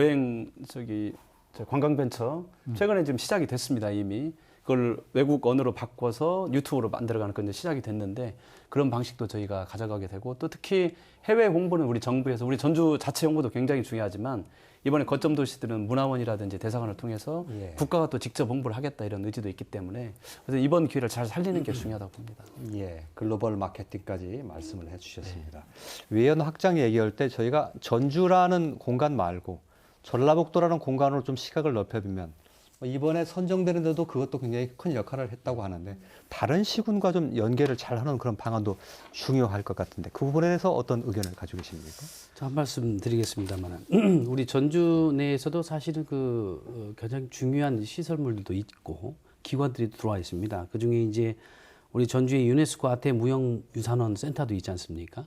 Speaker 2: 관광벤처 최근에 지금 시작이 됐습니다 이미. 그걸 외국 언어로 바꿔서 유튜브로 만들어가는 건 이제 시작이 됐는데 그런 방식도 저희가 가져가게 되고 또 특히 해외 홍보는 우리 정부에서 우리 전주 자체 홍보도 굉장히 중요하지만 이번에 거점 도시들은 문화원이라든지 대사관을 통해서
Speaker 1: 예.
Speaker 2: 국가가 또 직접 홍보를 하겠다 이런 의지도 있기 때문에 그래서 이번 기회를 잘 살리는 게 중요하다고 봅니다.
Speaker 1: 예, 글로벌 마케팅까지 말씀을 해주셨습니다. 외연 확장 얘기할 때 저희가 전주라는 공간 말고 전라북도라는 공간으로 좀 시각을 넓혀보면 이번에 선정되는데도 그것도 굉장히 큰 역할을 했다고 하는데 다른 시군과 좀 연계를 잘하는 그런 방안도 중요할 것 같은데 그 부분에 대해서 어떤 의견을 가지고 계십니까?
Speaker 5: 자, 한 말씀 드리겠습니다만 우리 전주 내에서도 사실은 가장 중요한 시설물들도 있고 기관들이 들어와 있습니다. 그 중에 이제 우리 전주의 유네스코 아태 무형유산원 센터도 있지 않습니까?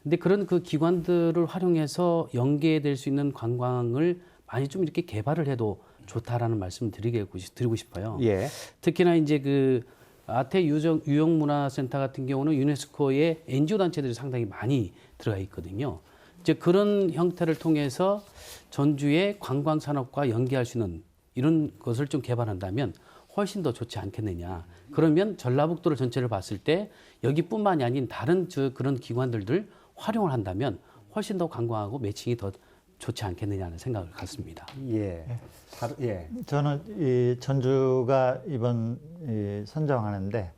Speaker 5: 근데 그런 그 기관들을 활용해서 연계될 수 있는 관광을 많이 좀 이렇게 개발을 해도 좋다라는 말씀을 드리고 싶어요.
Speaker 1: 예.
Speaker 5: 특히나 이제 아태 유형문화센터 같은 경우는 유네스코의 NGO 단체들이 상당히 많이 들어가 있거든요. 이제 그런 형태를 통해서 전주의 관광 산업과 연계할 수 있는 이런 것을 좀 개발한다면 훨씬 더 좋지 않겠느냐. 그러면 전라북도를 전체를 봤을 때 여기뿐만이 아닌 다른 그런 기관들을 활용을 한다면 훨씬 더 관광하고 매칭이 더 좋지 않겠느냐는 생각을 갖습니다.
Speaker 1: 예. 예.
Speaker 4: 저는 이 전주가 이번 선정하는데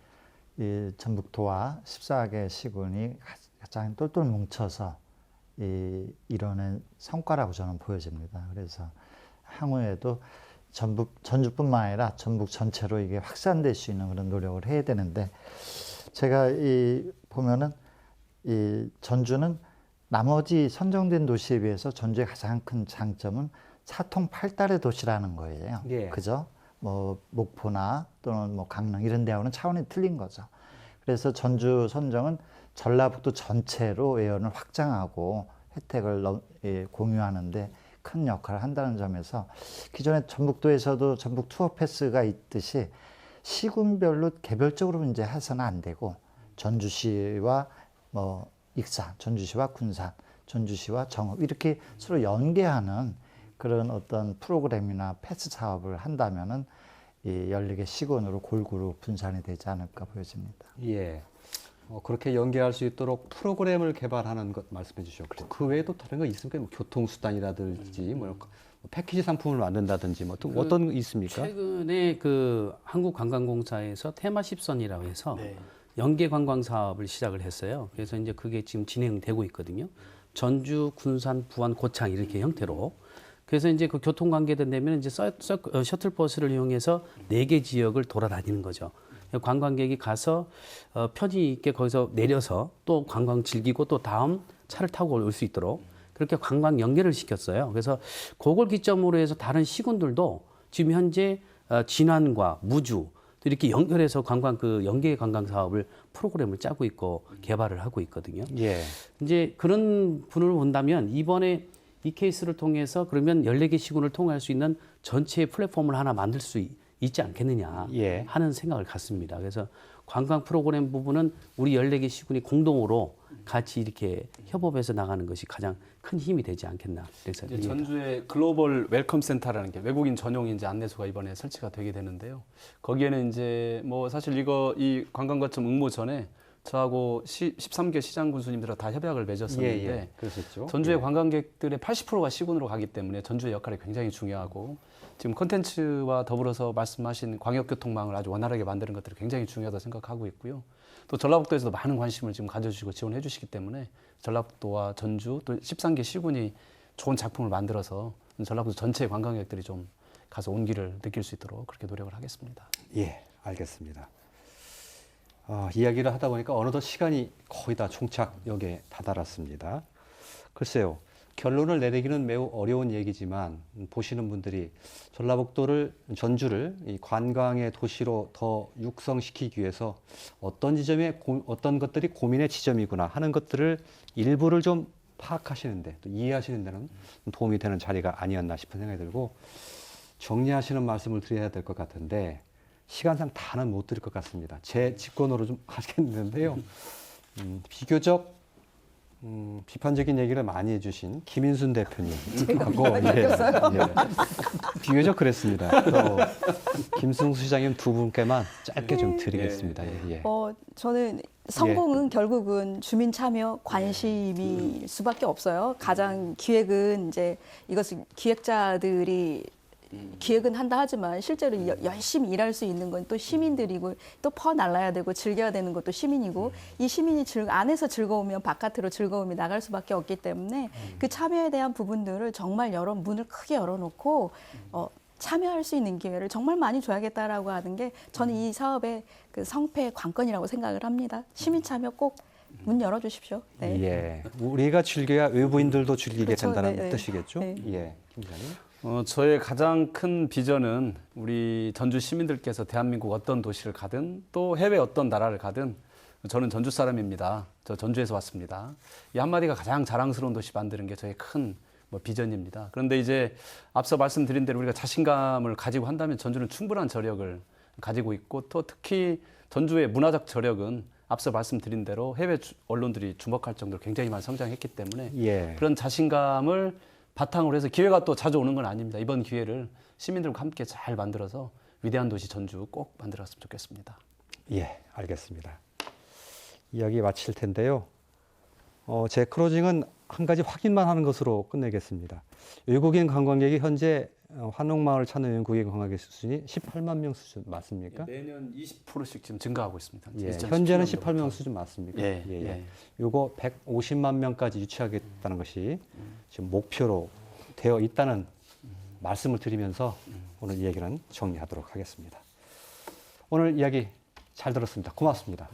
Speaker 4: 이 전북도와 14개 시군이 가장 똘똘 뭉쳐서 이뤄낸 성과라고 저는 보여집니다. 그래서 향후에도 전주뿐만 아니라 전북 전체로 이게 확산될 수 있는 그런 노력을 해야 되는데 제가 보면은 이 전주는 나머지 선정된 도시에 비해서 전주의 가장 큰 장점은 사통팔달의 도시라는 거예요.
Speaker 1: 예.
Speaker 4: 그죠? 뭐 목포나 또는 뭐 강릉 이런 데하고는 차원이 틀린 거죠. 그래서 전주 선정은 전라북도 전체로 외연을 확장하고 혜택을 공유하는데 큰 역할을 한다는 점에서 기존에 전북도에서도 전북 투어 패스가 있듯이 시군별로 개별적으로 이제 해서는 안 되고 전주시와 뭐 익산, 전주시와 군산, 전주시와 정읍 이렇게 서로 연계하는 그런 어떤 프로그램이나 패스 사업을 한다면은 이 14개 시군으로 골고루 분산이 되지 않을까 보여집니다.
Speaker 1: 예. 그렇게 연계할 수 있도록 프로그램을 개발하는 것 말씀해 주셨고 그 외에도 다른 거 있습니까? 뭐 교통수단이라든지 뭐 패키지 상품을 만든다든지 뭐 어떤 거 있습니까?
Speaker 5: 최근에 한국관광공사에서 테마 10선이라고 해서
Speaker 2: 네.
Speaker 5: 연계 관광 사업을 시작을 했어요. 그래서 이제 그게 지금 진행되고 있거든요. 전주, 군산, 부안, 고창 이렇게 형태로. 그래서 이제 그 교통 관계된 되면 이제 셔틀버스를 이용해서 4개 지역을 돌아다니는 거죠. 관광객이 가서 편의 있게 거기서 내려서 또 관광 즐기고 또 다음 차를 타고 올 수 있도록 그렇게 관광 연계를 시켰어요. 그래서 그걸 기점으로 해서 다른 시군들도 지금 현재 진안과 무주, 또 이렇게 연결해서 연계 관광 사업을 프로그램을 짜고 있고 개발을 하고 있거든요.
Speaker 1: 예.
Speaker 5: 이제 그런 분을 본다면 이번에 이 케이스를 통해서 그러면 14개 시군을 통할 수 있는 전체 플랫폼을 하나 만들 수 있지 않겠느냐
Speaker 1: 예.
Speaker 5: 하는 생각을 갖습니다. 그래서 관광 프로그램 부분은 우리 14개 시군이 공동으로 같이 이렇게 협업해서 나가는 것이 가장 큰 힘이 되지 않겠나. 그래서
Speaker 2: 이제 전주에 글로벌 웰컴 센터라는 게 외국인 전용 이제 안내소가 이번에 설치가 되게 되는데요. 거기에는 이제 뭐 사실 이 관광거점 응모 전에 저하고 13개 시장 군수님들과 다 협약을 맺었었는데
Speaker 1: 예. 그랬었죠.
Speaker 2: 전주의
Speaker 1: 예.
Speaker 2: 관광객들의 80%가 시군으로 가기 때문에 전주의 역할이 굉장히 중요하고 지금 콘텐츠와 더불어서 말씀하신 광역교통망을 아주 원활하게 만드는 것들이 굉장히 중요하다고 생각하고 있고요. 또 전라북도에서도 많은 관심을 지금 가져주시고 지원해 주시기 때문에 전라북도와 전주 또 13개 시군이 좋은 작품을 만들어서 전라북도 전체 관광객들이 좀 가서 온기를 느낄 수 있도록 그렇게 노력을 하겠습니다.
Speaker 1: 예, 알겠습니다. 이야기를 하다 보니까 어느덧 시간이 거의 다 종착역에 다다랐습니다. 글쎄요, 결론을 내리기는 매우 어려운 얘기지만 보시는 분들이 전주를 이 관광의 도시로 더 육성시키기 위해서 어떤 지점에 어떤 것들이 고민의 지점이구나 하는 것들을 일부를 좀 파악하시는데 또 이해하시는 데는 도움이 되는 자리가 아니었나 싶은 생각이 들고 정리하시는 말씀을 드려야 될 것 같은데 시간상 다는 못 드릴 것 같습니다. 제 직권으로 좀 하겠는데요. 비교적 비판적인 얘기를 많이 해주신 김인순 대표님하고 비교적 그랬습니다. 또 김승수 시장님 두 분께만 짧게 좀 드리겠습니다. 예.
Speaker 3: 저는 성공은 결국은 주민 참여 관심일 수밖에 없어요. 가장 기획은 이제 이것을 기획자들이 기획은 한다 하지만 실제로 열심히 일할 수 있는 건 또 시민들이고 또 퍼날라야 되고 즐겨야 되는 것도 시민이고 이 시민이 안에서 즐거우면 바깥으로 즐거움이 나갈 수밖에 없기 때문에 그 참여에 대한 부분들을 정말 문을 크게 열어놓고 참여할 수 있는 기회를 정말 많이 줘야겠다라고 하는 게 저는 이 사업의 그 성패 관건이라고 생각을 합니다. 시민 참여 꼭 문 열어주십시오. 네.
Speaker 1: 예, 우리가 즐겨야 외부인들도 즐기게
Speaker 3: 그렇죠.
Speaker 1: 된다는
Speaker 3: 네, 네.
Speaker 1: 뜻이겠죠.
Speaker 3: 네.
Speaker 1: 예, 김 기자님.
Speaker 2: 저의 가장 큰 비전은 우리 전주 시민들께서 대한민국 어떤 도시를 가든 또 해외 어떤 나라를 가든 저는 전주 사람입니다. 저 전주에서 왔습니다. 이 한마디가 가장 자랑스러운 도시 만드는 게 저의 큰 비전입니다. 그런데 이제 앞서 말씀드린 대로 우리가 자신감을 가지고 한다면 전주는 충분한 저력을 가지고 있고 또 특히 전주의 문화적 저력은 앞서 말씀드린 대로 해외 언론들이 주목할 정도로 굉장히 많이 성장했기 때문에
Speaker 1: 예.
Speaker 2: 그런 자신감을 바탕으로 해서 기회가 또 자주 오는 건 아닙니다. 이번 기회를 시민들과 함께 잘 만들어서 위대한 도시 전주 꼭 만들었으면 좋겠습니다.
Speaker 1: 예, 알겠습니다. 이야기 마칠 텐데요. 제 클로징은 한 가지 확인만 하는 것으로 끝내겠습니다. 외국인 관광객이 현재 환옥마을 찾는 외국인 관광객 수준이 18만 명 수준 맞습니까?
Speaker 2: 매년 20%씩 지금 증가하고 있습니다.
Speaker 1: 예, 현재는 18명 수준 맞습니까?
Speaker 2: 예.
Speaker 1: 요거 150만 명까지 유치하겠다는 것이 지금 목표로 되어 있다는 말씀을 드리면서 오늘 이야기는 정리하도록 하겠습니다. 오늘 이야기 잘 들었습니다. 고맙습니다.